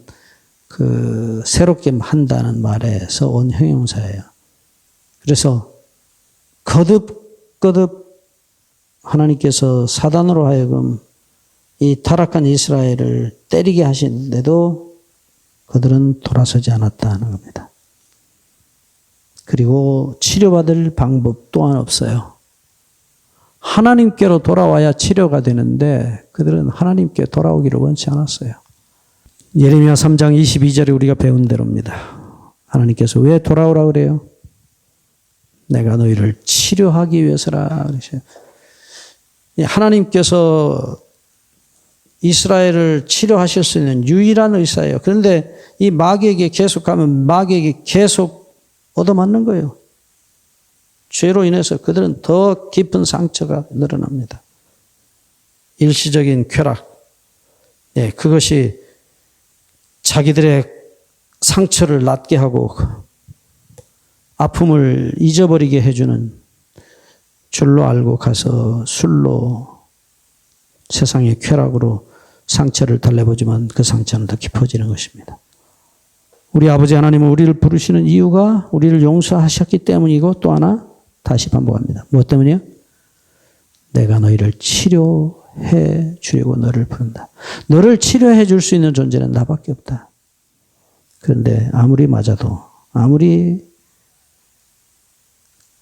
그 새롭게 한다는 말에서 온 형용사예요. 그래서 거듭 하나님께서 사단으로 하여금 이 타락한 이스라엘을 때리게 하시는데도 그들은 돌아서지 않았다는 겁니다. 그리고 치료받을 방법 또한 없어요. 하나님께로 돌아와야 치료가 되는데 그들은 하나님께 돌아오기를 원치 않았어요. 예레미야 3장 22절에 우리가 배운 대로입니다. 하나님께서 왜 돌아오라 그래요? 내가 너희를 치료하기 위해서라 그러셔요. 하나님께서 이스라엘을 치료하실 수 있는 유일한 의사예요. 그런데 이 마귀에게 계속 가면 마귀에게 계속 얻어맞는 거예요. 죄로 인해서 그들은 더 깊은 상처가 늘어납니다. 일시적인 쾌락, 그것이 자기들의 상처를 낫게 하고 아픔을 잊어버리게 해주는 줄로 알고 가서 술로 세상의 쾌락으로 상처를 달래보지만 그 상처는 더 깊어지는 것입니다. 우리 아버지 하나님은 우리를 부르시는 이유가 우리를 용서하셨기 때문이고 또 하나 다시 반복합니다. 무엇 때문이요? 내가 너희를 치료해 주려고 너를 부른다. 너를 치료해 줄 수 있는 존재는 나밖에 없다. 그런데 아무리 맞아도 아무리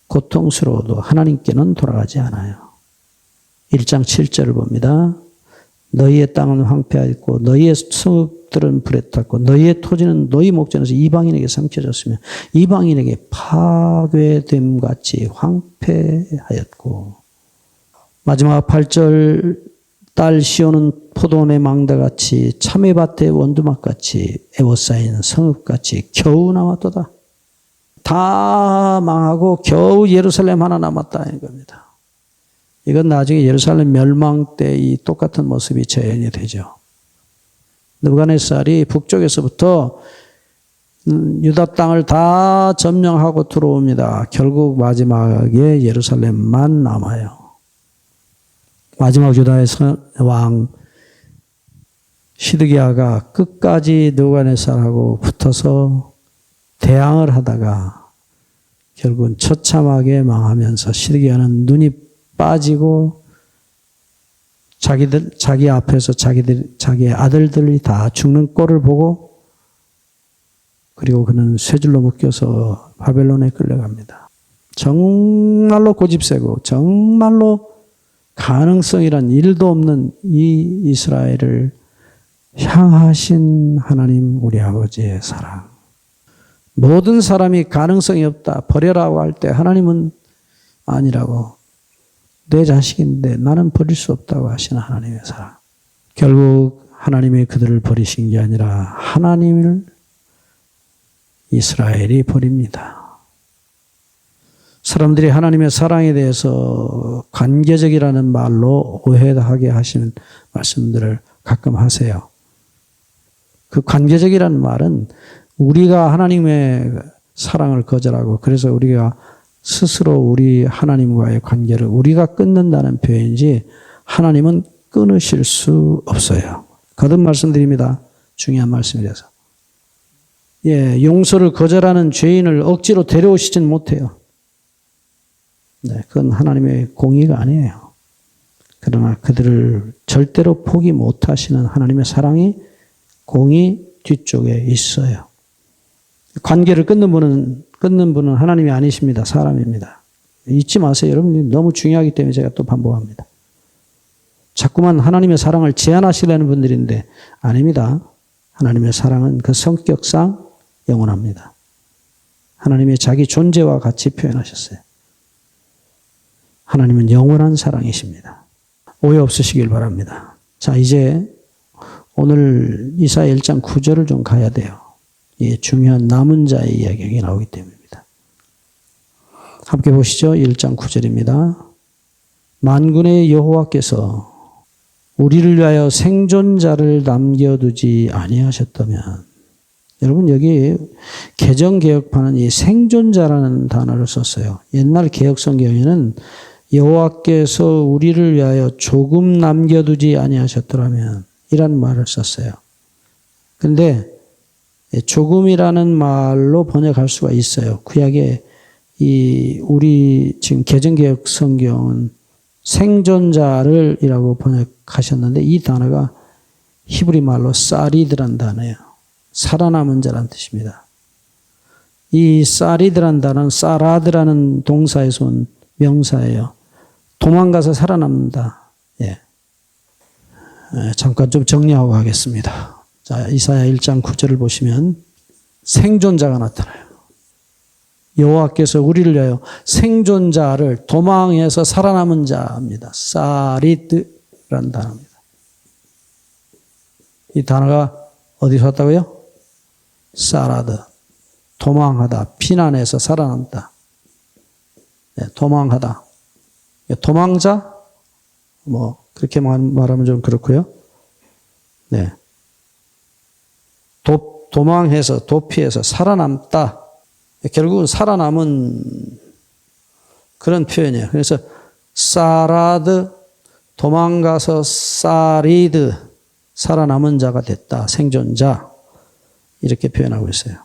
고통스러워도 하나님께는 돌아가지 않아요. 1장 7절을 봅니다. 너희의 땅은 황폐하였고 너희의 성읍들은 불에 탔고 너희의 토지는 너희 목전에서 이방인에게 삼켜졌으며 이방인에게 파괴됨 같이 황폐하였고 마지막 8절 딸 시온은 포도원의 망다같이 참외밭의 원두막같이 에워싸인 성읍같이 겨우 남았도다. 다 망하고 겨우 예루살렘 하나 남았다 이겁니다. 이건 나중에 예루살렘 멸망 때 이 똑같은 모습이 재현이 되죠. 느부갓네살이 북쪽에서부터 유다 땅을 다 점령하고 들어옵니다. 결국 마지막에 예루살렘만 남아요. 마지막 유다의 왕 시드기야가 끝까지 느부갓네살하고 붙어서 대항을 하다가 결국은 처참하게 망하면서 시드기야는 눈이 빠지고 자기 앞에서 자기의 아들들이 다 죽는 꼴을 보고 그리고 그는 쇠줄로 묶여서 바벨론에 끌려갑니다. 정말로 고집세고 정말로 가능성이란 일도 없는 이 이스라엘을 향하신 하나님 우리 아버지의 사랑. 모든 사람이 가능성이 없다 버려라고 할 때 하나님은 아니라고 내 자식인데 나는 버릴 수 없다고 하시는 하나님의 사랑. 결국 하나님이 그들을 버리신 게 아니라 하나님을 이스라엘이 버립니다. 사람들이 하나님의 사랑에 대해서 관계적이라는 말로 오해하게 하시는 말씀들을 가끔 하세요. 그 관계적이라는 말은 우리가 하나님의 사랑을 거절하고 그래서 우리가 스스로 우리 하나님과의 관계를 우리가 끊는다는 표현이지 하나님은 끊으실 수 없어요. 거듭 말씀드립니다. 중요한 말씀이라서. 용서를 거절하는 죄인을 억지로 데려오시진 못해요. 네, 그건 하나님의 공의가 아니에요. 그러나 그들을 절대로 포기 못하시는 하나님의 사랑이 공의 뒤쪽에 있어요. 관계를 끊는 분은 하나님이 아니십니다. 사람입니다. 잊지 마세요. 여러분 너무 중요하기 때문에 제가 또 반복합니다. 자꾸만 하나님의 사랑을 제한하시려는 분들인데 아닙니다. 하나님의 사랑은 그 성격상 영원합니다. 하나님의 자기 존재와 같이 표현하셨어요. 하나님은 영원한 사랑이십니다. 오해 없으시길 바랍니다. 자, 이제 오늘 이사야 1장 9절을 좀 가야 돼요. 이 중요한 남은 자의 이야기가 나오기 때문입니다. 함께 보시죠. 1장 9절입니다. 만군의 여호와께서 우리를 위하여 생존자를 남겨두지 아니하셨다면, 여러분 여기 개정개혁판은 이 생존자라는 단어를 썼어요. 옛날 개혁성경에는 여호와께서 우리를 위하여 조금 남겨두지 아니하셨더라면 이라는 말을 썼어요. 그런데 조금이라는 말로 번역할 수가 있어요. 구약에 우리 지금 개정개혁 성경은 생존자를이라고 번역하셨는데 이 단어가 히브리 말로 사리드란 단어예요. 살아남은 자란 뜻입니다. 이 사리드란 단어는 사라드라는 동사에서 온 명사예요. 도망가서 살아남는다. 잠깐 좀 정리하고 가겠습니다. 자, 이사야 1장 9절을 보시면 생존자가 나타나요. 여호와께서 우리를 위하여 생존자를 도망해서 살아남은 자입니다. 사리드라는 단어입니다. 이 단어가 어디서 왔다고요? 사라드, 도망하다, 피난해서 살아남다. 도망하다. 도망자? 그렇게 말하면 좀 그렇고요. 네. 도망해서, 도피해서 살아남다. 결국은 살아남은 그런 표현이에요. 그래서 사라드, 도망가서 사리드, 살아남은 자가 됐다. 생존자. 이렇게 표현하고 있어요.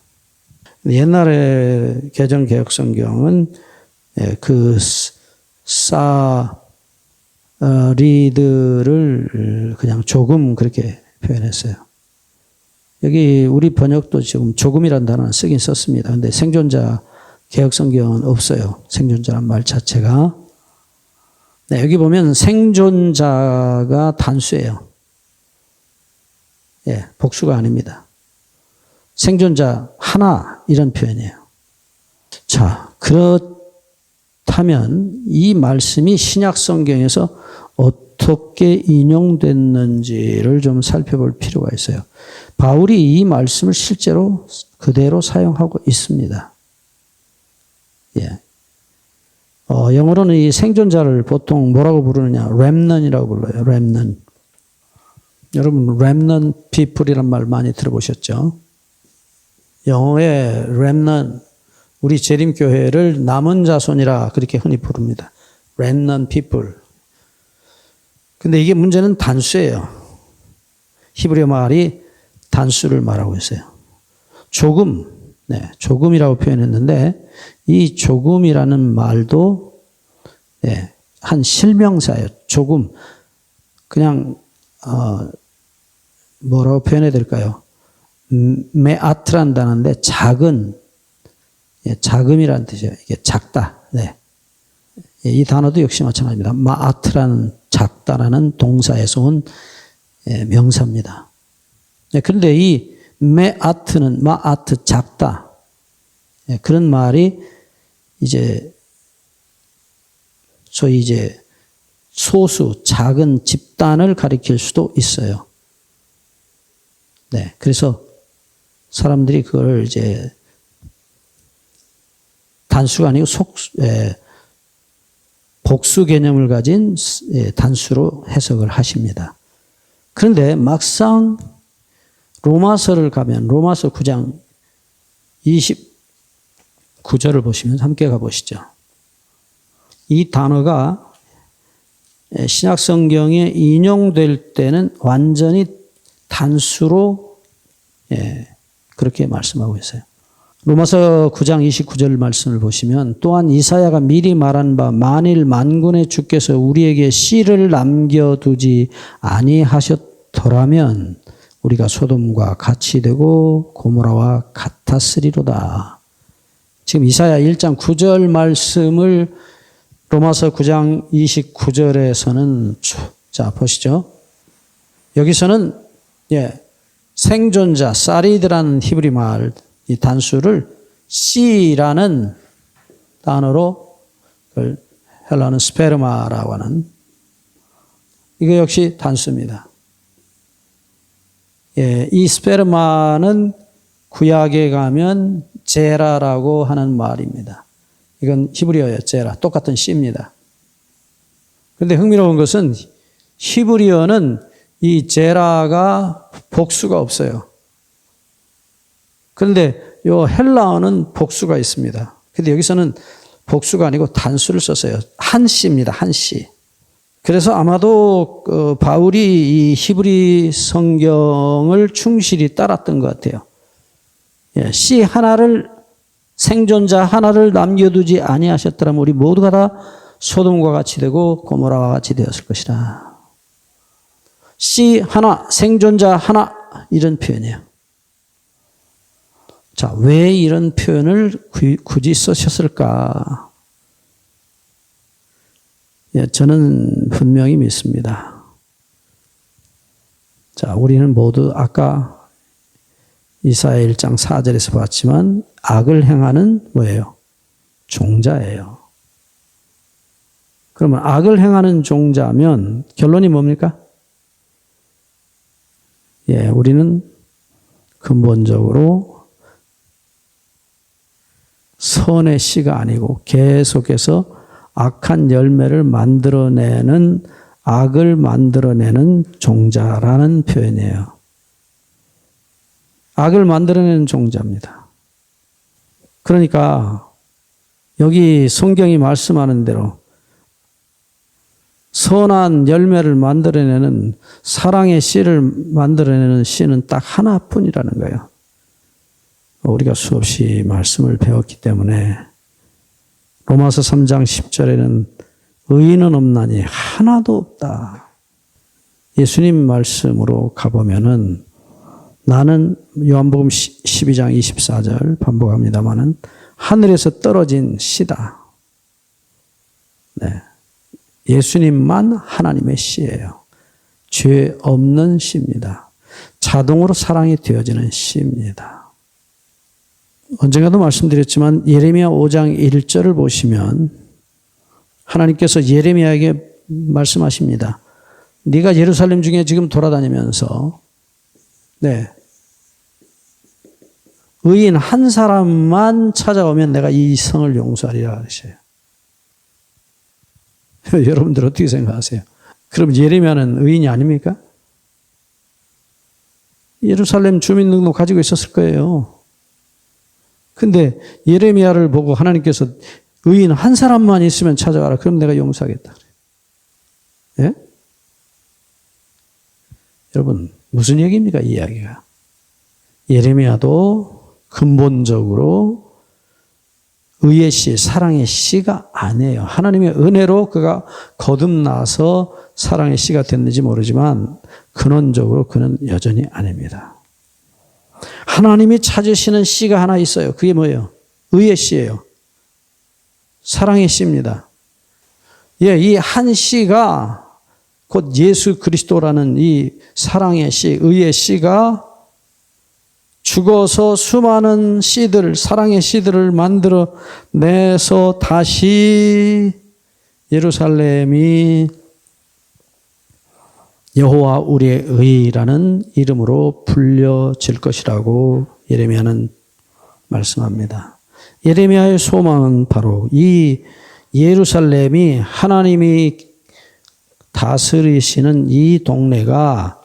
옛날에 개정개혁성경은 그 사리드를 그냥 조금 그렇게 표현했어요. 여기 우리 번역도 지금 조금이라는 단어는 쓰긴 썼습니다. 근데 생존자 개혁성경은 없어요. 생존자란 말 자체가. 네, 여기 보면 생존자가 단수예요. 복수가 아닙니다. 생존자 하나 이런 표현이에요. 자, 그렇다면 이 말씀이 신약 성경에서 어떻게 인용됐는지를 좀 살펴볼 필요가 있어요. 바울이 이 말씀을 실제로 그대로 사용하고 있습니다. 영어로는 이 생존자를 보통 뭐라고 부르느냐? remnant이라고 불러요. remnant. 여러분 remnant people이란 말 많이 들어보셨죠? 영어의 remnant, 우리 재림교회를 남은 자손이라 그렇게 흔히 부릅니다. remnant people. 근데 이게 문제는 단수예요. 히브리어 말이 단수를 말하고 있어요. 조금, 네, 조금이라고 표현했는데 이 조금이라는 말도 네, 한 실명사예요. 조금. 그냥 뭐라고 표현해야 될까요? 메아트란 단어인데 작은, 예, 작음이라는 뜻이에요. 이게 작다. 네. 예, 이 단어도 역시 마찬가지입니다. 마아트라는 작다라는 동사에서 온 예, 명사입니다. 예, 그런데 이 메아트는 마아트 작다. 예, 그런 말이 이제 소위 이제 소수 작은 집단을 가리킬 수도 있어요. 네, 그래서 사람들이 그걸 이제 단수가 아니고 복수 개념을 가진 단수로 해석을 하십니다. 그런데 막상 로마서를 가면 로마서 9장 29절을 보시면 함께 가보시죠. 이 단어가 신약 성경에 인용될 때는 완전히 단수로 그렇게 말씀하고 있어요. 로마서 9장 29절 말씀을 보시면 또한 이사야가 미리 말한 바 만일 만군의 주께서 우리에게 씨를 남겨두지 아니하셨더라면 우리가 소돔과 같이 되고 고모라와 같았으리로다. 지금 이사야 1장 9절 말씀을 로마서 9장 29절에서는 자 보시죠. 여기서는 생존자 사리드라는 히브리 말 이 단수를 씨라는 단어로 헬라어는 스페르마라고 하는 이거 역시 단수입니다. 이 스페르마는 구약에 가면 제라라고 하는 말입니다. 이건 히브리어예요. 제라. 똑같은 씨입니다. 그런데 흥미로운 것은 히브리어는 이 제라가 복수가 없어요. 그런데 이 헬라어는 복수가 있습니다. 그런데 여기서는 복수가 아니고 단수를 썼어요. 한 씨입니다. 한 씨. 그래서 아마도 바울이 이 히브리 성경을 충실히 따랐던 것 같아요. 씨 하나를 생존자 하나를 남겨두지 아니하셨더라면 우리 모두가 다 소돔과 같이 되고 고모라와 같이 되었을 것이라. 씨 하나, 생존자 하나 이런 표현이에요. 자, 왜 이런 표현을 굳이 쓰셨을까? 저는 분명히 믿습니다. 자, 우리는 모두 아까 이사야 1장 4절에서 봤지만 악을 행하는 뭐예요? 종자예요. 그러면 악을 행하는 종자면 결론이 뭡니까? 우리는 근본적으로 선의 씨가 아니고 계속해서 악한 열매를 만들어내는 악을 만들어내는 종자라는 표현이에요. 악을 만들어내는 종자입니다. 그러니까 여기 성경이 말씀하는 대로 선한 열매를 만들어내는 사랑의 씨를 만들어내는 씨는 딱 하나뿐이라는 거예요. 우리가 수없이 말씀을 배웠기 때문에 로마서 3장 10절에는 의인은 없나니 하나도 없다. 예수님 말씀으로 가보면은 나는 요한복음 12장 24절 반복합니다마는 하늘에서 떨어진 씨다. 네. 예수님만 하나님의 씨예요. 죄 없는 씨입니다. 자동으로 사랑이 되어지는 씨입니다. 언젠가도 말씀드렸지만 예레미야 5장 1절을 보시면 하나님께서 예레미야에게 말씀하십니다. 네가 예루살렘 중에 지금 돌아다니면서 의인 한 사람만 찾아오면 내가 이 성을 용서하리라 하셔요. 여러분들 어떻게 생각하세요? 그럼 예레미야는 의인이 아닙니까? 예루살렘 주민등록 가지고 있었을 거예요. 근데 예레미야를 보고 하나님께서 의인 한 사람만 있으면 찾아와라. 그럼 내가 용서하겠다. 예? 여러분, 무슨 얘기입니까, 이 이야기가? 예레미야도 근본적으로 의의 씨, 사랑의 씨가 아니에요. 하나님의 은혜로 그가 거듭나서 사랑의 씨가 됐는지 모르지만 근원적으로 그는 여전히 아닙니다. 하나님이 찾으시는 씨가 하나 있어요. 그게 뭐예요? 의의 씨예요. 사랑의 씨입니다. 예, 이 한 씨가 곧 예수 그리스도라는 이 사랑의 씨, 의의 씨가 죽어서 수많은 씨들, 사랑의 씨들을 만들어내서 다시 예루살렘이 여호와 우리의 의라는 이름으로 불려질 것이라고 예레미야는 말씀합니다. 예레미야의 소망은 바로 이 예루살렘이 하나님이 다스리시는 이 동네가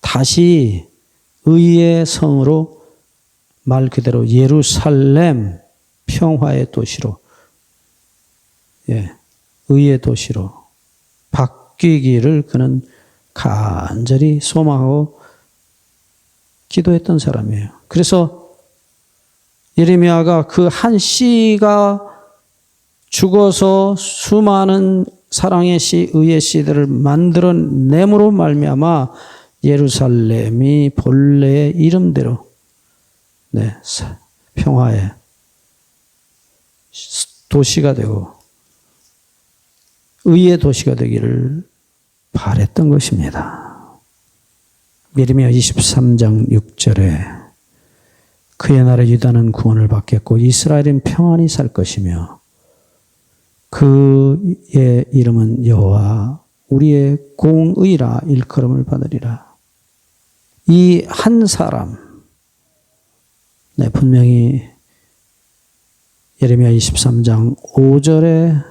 다시 의의 성으로, 말 그대로 예루살렘 평화의 도시로, 의의 도시로 바뀌기를 그는 간절히 소망하고 기도했던 사람이에요. 그래서 예레미야가 그 한 씨가 죽어서 수많은 사랑의 씨, 의의 씨들을 만들어냄으로 말미암아 예루살렘이 본래의 이름대로 평화의 도시가 되고 의의 도시가 되기를 바랬던 것입니다. 예레미야 23장 6절에 그의 나라 유다는 구원을 받겠고 이스라엘은 평안히 살 것이며 그의 이름은 여호와 우리의 공의라 일컬음을 받으리라. 이 한 사람, 분명히 예레미야 23장 5절에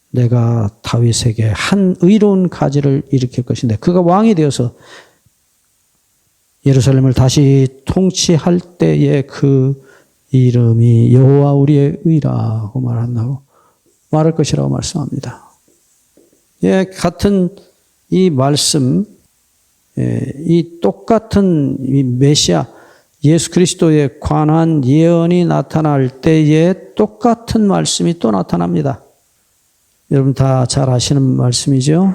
내가 다윗에게 한 의로운 가지를 일으킬 것인데 그가 왕이 되어서 예루살렘을 다시 통치할 때의 그 이름이 여호와 우리의 의라고 말할 것이라고 말씀합니다. 같은 이 말씀, 이 똑같은 이 메시아 예수 그리스도에 관한 예언이 나타날 때에 똑같은 말씀이 또 나타납니다. 여러분 다 잘 아시는 말씀이죠?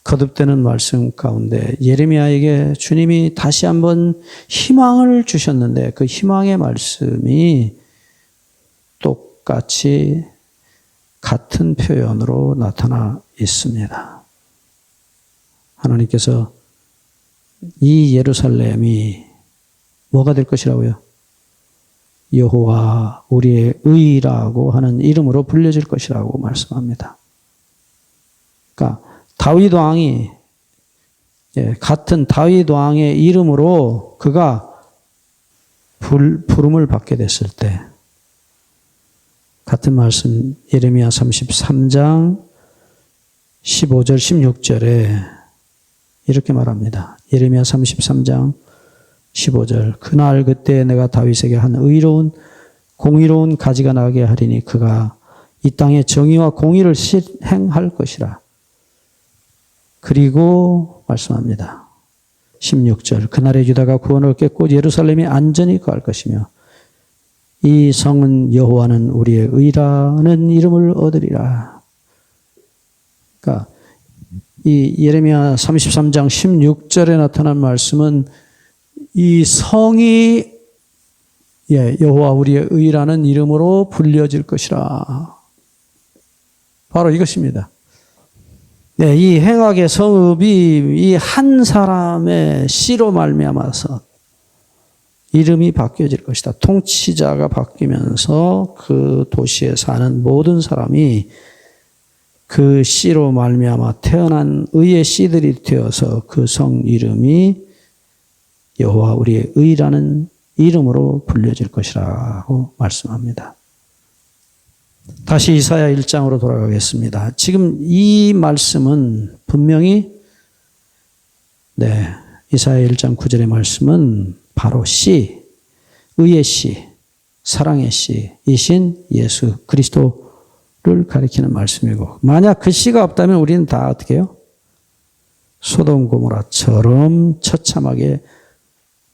거듭되는 말씀 가운데 예레미야에게 주님이 다시 한번 희망을 주셨는데 그 희망의 말씀이 똑같이 같은 표현으로 나타나 있습니다. 하나님께서 이 예루살렘이 뭐가 될 것이라고요? 여호와 우리의 의라고 하는 이름으로 불려질 것이라고 말씀합니다. 그러니까 다윗 왕이 같은 다윗 왕의 이름으로 그가 부름을 받게 됐을 때 같은 말씀 예레미야 33장 15절 16절에 이렇게 말합니다. 예레미야 33장 15절 그날 그때 내가 다윗에게 한 의로운 공의로운 가지가 나게 하리니 그가 이 땅에 정의와 공의를 실행할 것이라. 그리고 말씀합니다. 16절 그날에 유다가 구원을 얻겠고 예루살렘이 안전히 거할 것이며 이 성은 여호와는 우리의 의라는 이름을 얻으리라. 그러니까 이 예레미야 33장 16절에 나타난 말씀은 이 성이 여호와 우리의 의라는 이름으로 불려질 것이라. 바로 이것입니다. 이 행악의 성읍이 이 한 사람의 씨로 말미암아서 이름이 바뀌어질 것이다. 통치자가 바뀌면서 그 도시에 사는 모든 사람이 그 씨로 말미암아 태어난 의의 씨들이 되어서 그 성 이름이 여호와 우리의 의라는 이름으로 불려질 것이라고 말씀합니다. 다시 이사야 1장으로 돌아가겠습니다. 지금 이 말씀은 분명히 이사야 1장 9절의 말씀은 바로 씨, 의의 씨, 사랑의 씨이신 예수 그리스도를 가리키는 말씀이고 만약 그 씨가 없다면 우리는 다 어떻게 해요? 소돔 고모라처럼 처참하게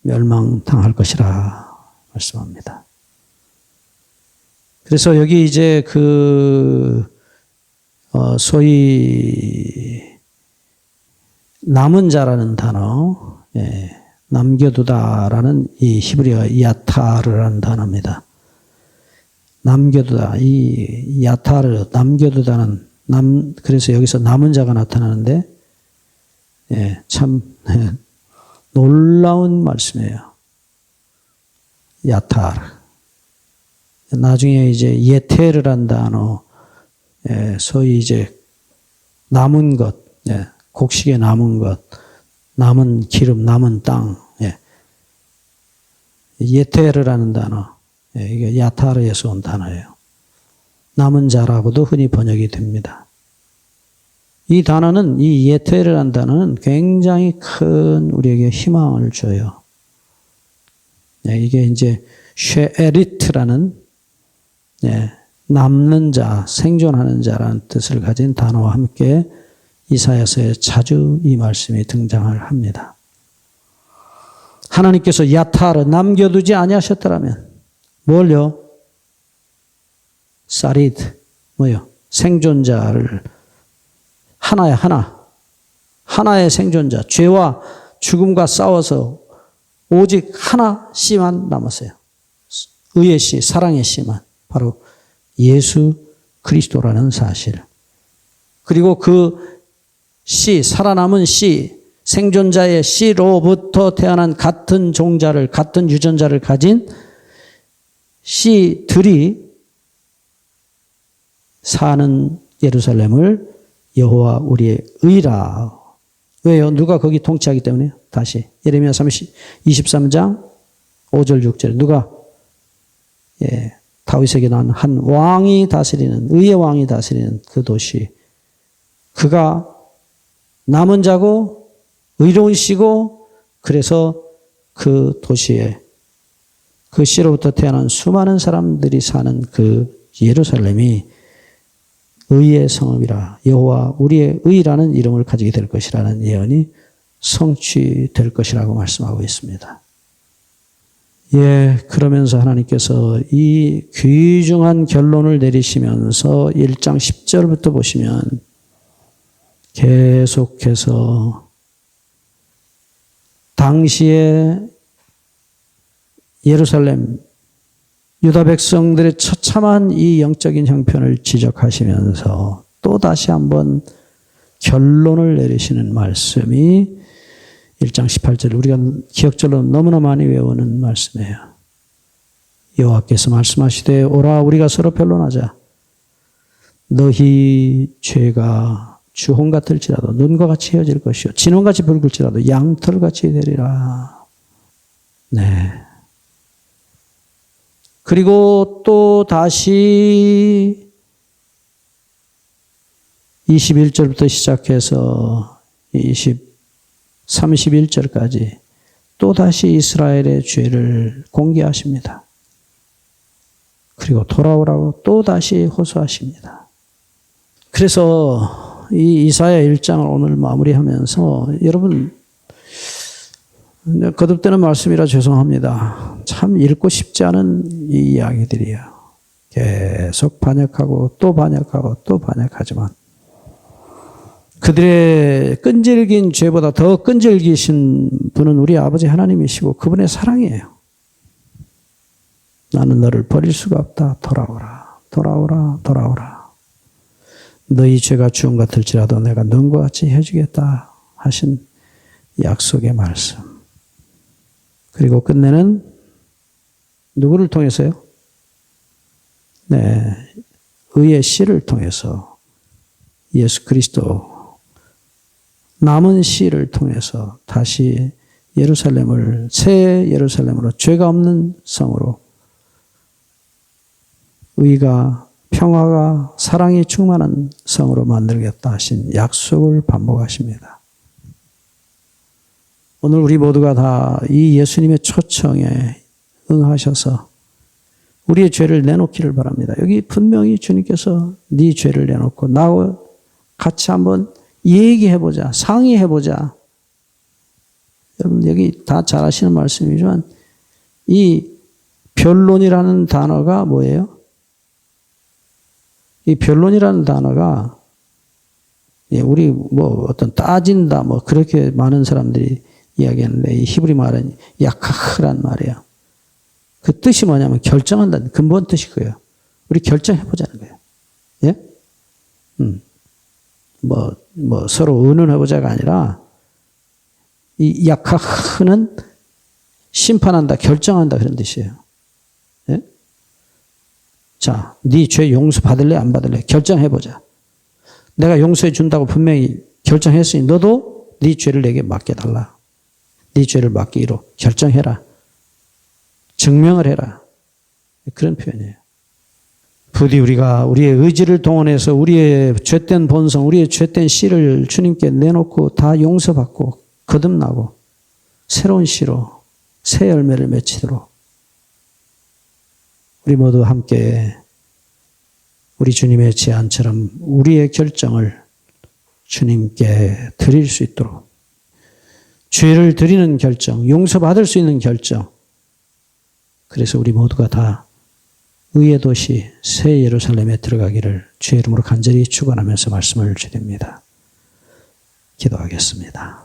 멸망당할 것이라 말씀합니다. 그래서 여기 이제 소위 남은 자라는 단어, 남겨두다라는 이 히브리어 야타르라는 단어입니다. 남겨두다, 이 야타르, 남겨두다는 그래서 여기서 남은 자가 나타나는데, 참 놀라운 말씀이에요. 야타르. 나중에 이제 예테르란 단어, 소위 이제 남은 것, 곡식에 남은 것, 남은 기름, 남은 땅, 예테르라는 단어, 이게 야타르에서 온 단어예요. 남은 자라고도 흔히 번역이 됩니다. 이 단어는, 이 예테르라는 단어는 굉장히 큰 우리에게 희망을 줘요. 이게 이제 쉐에리트라는 남는 자, 생존하는 자라는 뜻을 가진 단어와 함께 이사야서에 자주 이 말씀이 등장을 합니다. 하나님께서 야타르 남겨두지 아니하셨더라면 뭘요? 사리드 뭐요? 생존자를 하나의 생존자, 죄와 죽음과 싸워서 오직 하나 씨만 남았어요. 의의 씨, 사랑의 씨만, 바로 예수 그리스도라는 사실. 그리고 그 씨, 살아남은 씨, 생존자의 씨로부터 태어난 같은 종자를, 같은 유전자를 가진 씨들이 사는 예루살렘을 여호와 우리의 의라. 왜요? 누가 거기 통치하기 때문에요? 다시 예레미야 23장 5절 6절 누가 다윗에게 난 한 왕이 다스리는, 의의 왕이 다스리는 그 도시, 그가 남은 자고 의로운 씨고, 그래서 그 도시에 그 씨로부터 태어난 수많은 사람들이 사는 그 예루살렘이 의의 성읍이라, 여호와 우리의 의라는 이름을 가지게 될 것이라는 예언이 성취될 것이라고 말씀하고 있습니다. 그러면서 하나님께서 이 귀중한 결론을 내리시면서 1장 10절부터 보시면 계속해서 당시에 예루살렘 유다 백성들의 처참한 이 영적인 형편을 지적하시면서 또 다시 한번 결론을 내리시는 말씀이 1장 18절, 우리가 기억절로 너무나 많이 외우는 말씀이에요. 여호와께서 말씀하시되 오라 우리가 서로 변론하자. 너희 죄가 주홍 같을지라도 눈과 같이 헤어질 것이요 진홍같이 붉을지라도 양털같이 되리라. 그리고 또 다시 21절부터 시작해서 31절까지 또 다시 이스라엘의 죄를 공개하십니다. 그리고 돌아오라고 또 다시 호소하십니다. 그래서 이 이사야 1장을 오늘 마무리하면서 여러분 거듭되는 말씀이라 죄송합니다. 참 읽고 싶지 않은 이 이야기들이에요. 계속 반역하고 또 반역하고 또 반역하지만 그들의 끈질긴 죄보다 더 끈질기신 분은 우리 아버지 하나님이시고 그분의 사랑이에요. 나는 너를 버릴 수가 없다. 돌아오라. 돌아오라. 돌아오라. 너희 죄가 주홍 같을지라도 내가 눈과 같이 해주겠다 하신 약속의 말씀. 그리고 끝내는 누구를 통해서요? 의의 씨를 통해서 예수 그리스도 남은 씨를 통해서 다시 예루살렘을 새 예루살렘으로 죄가 없는 성으로 의가 평화가 사랑이 충만한 성으로 만들겠다 하신 약속을 반복하십니다. 오늘 우리 모두가 다 이 예수님의 초청에 응하셔서 우리의 죄를 내놓기를 바랍니다. 여기 분명히 주님께서 네 죄를 내놓고 나와 같이 한번 얘기해보자. 상의해보자. 여러분 여기 다 잘 아시는 말씀이지만 이 변론이라는 단어가 뭐예요? 이 변론이라는 단어가 우리 뭐 어떤 따진다 뭐 그렇게 많은 사람들이 이야기하는데 이 히브리 말은 야카흐란 말이에요. 그 뜻이 뭐냐면 결정한다는 근본 뜻이 그거예요. 우리 결정해보자는 거예요. 예? 뭐 서로 의논해보자가 아니라 이 야카흐는 심판한다, 결정한다 그런 뜻이에요. 예? 자, 네 죄 용서 받을래 안 받을래 결정해보자. 내가 용서해 준다고 분명히 결정했으니 너도 네 죄를 내게 맡겨달라. 네 죄를 맡기로 결정해라. 증명을 해라. 그런 표현이에요. 부디 우리가 우리의 의지를 동원해서 우리의 죄된 본성, 우리의 죄된 씨를 주님께 내놓고 다 용서받고 거듭나고 새로운 씨로 새 열매를 맺히도록 우리 모두 함께 우리 주님의 제안처럼 우리의 결정을 주님께 드릴 수 있도록 죄를 드리는 결정, 용서받을 수 있는 결정. 그래서 우리 모두가 다 의의 도시 새 예루살렘에 들어가기를 주의 이름으로 간절히 축원하면서 말씀을 드립니다. 기도하겠습니다.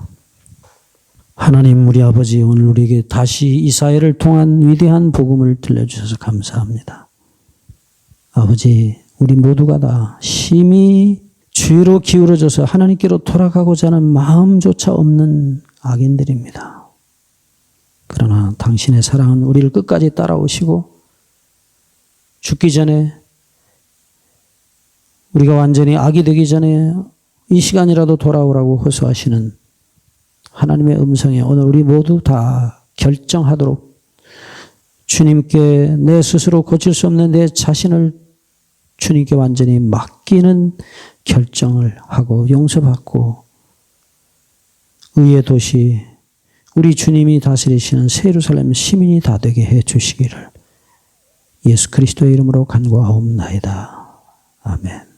하나님 우리 아버지 오늘 우리에게 다시 이사야를 통한 위대한 복음을 들려주셔서 감사합니다. 아버지 우리 모두가 다 심히 죄로 기울어져서 하나님께로 돌아가고자 하는 마음조차 없는 악인들입니다. 그러나 당신의 사랑은 우리를 끝까지 따라오시고 죽기 전에 우리가 완전히 악이 되기 전에 이 시간이라도 돌아오라고 호소하시는 하나님의 음성에 오늘 우리 모두 다 결정하도록 주님께 내 스스로 고칠 수 없는 내 자신을 주님께 완전히 맡기는 결정을 하고 용서받고 의의 도시 우리 주님이 다스리시는 새 예루살렘 시민이 다 되게 해 주시기를 예수 그리스도의 이름으로 간구하옵나이다. 아멘.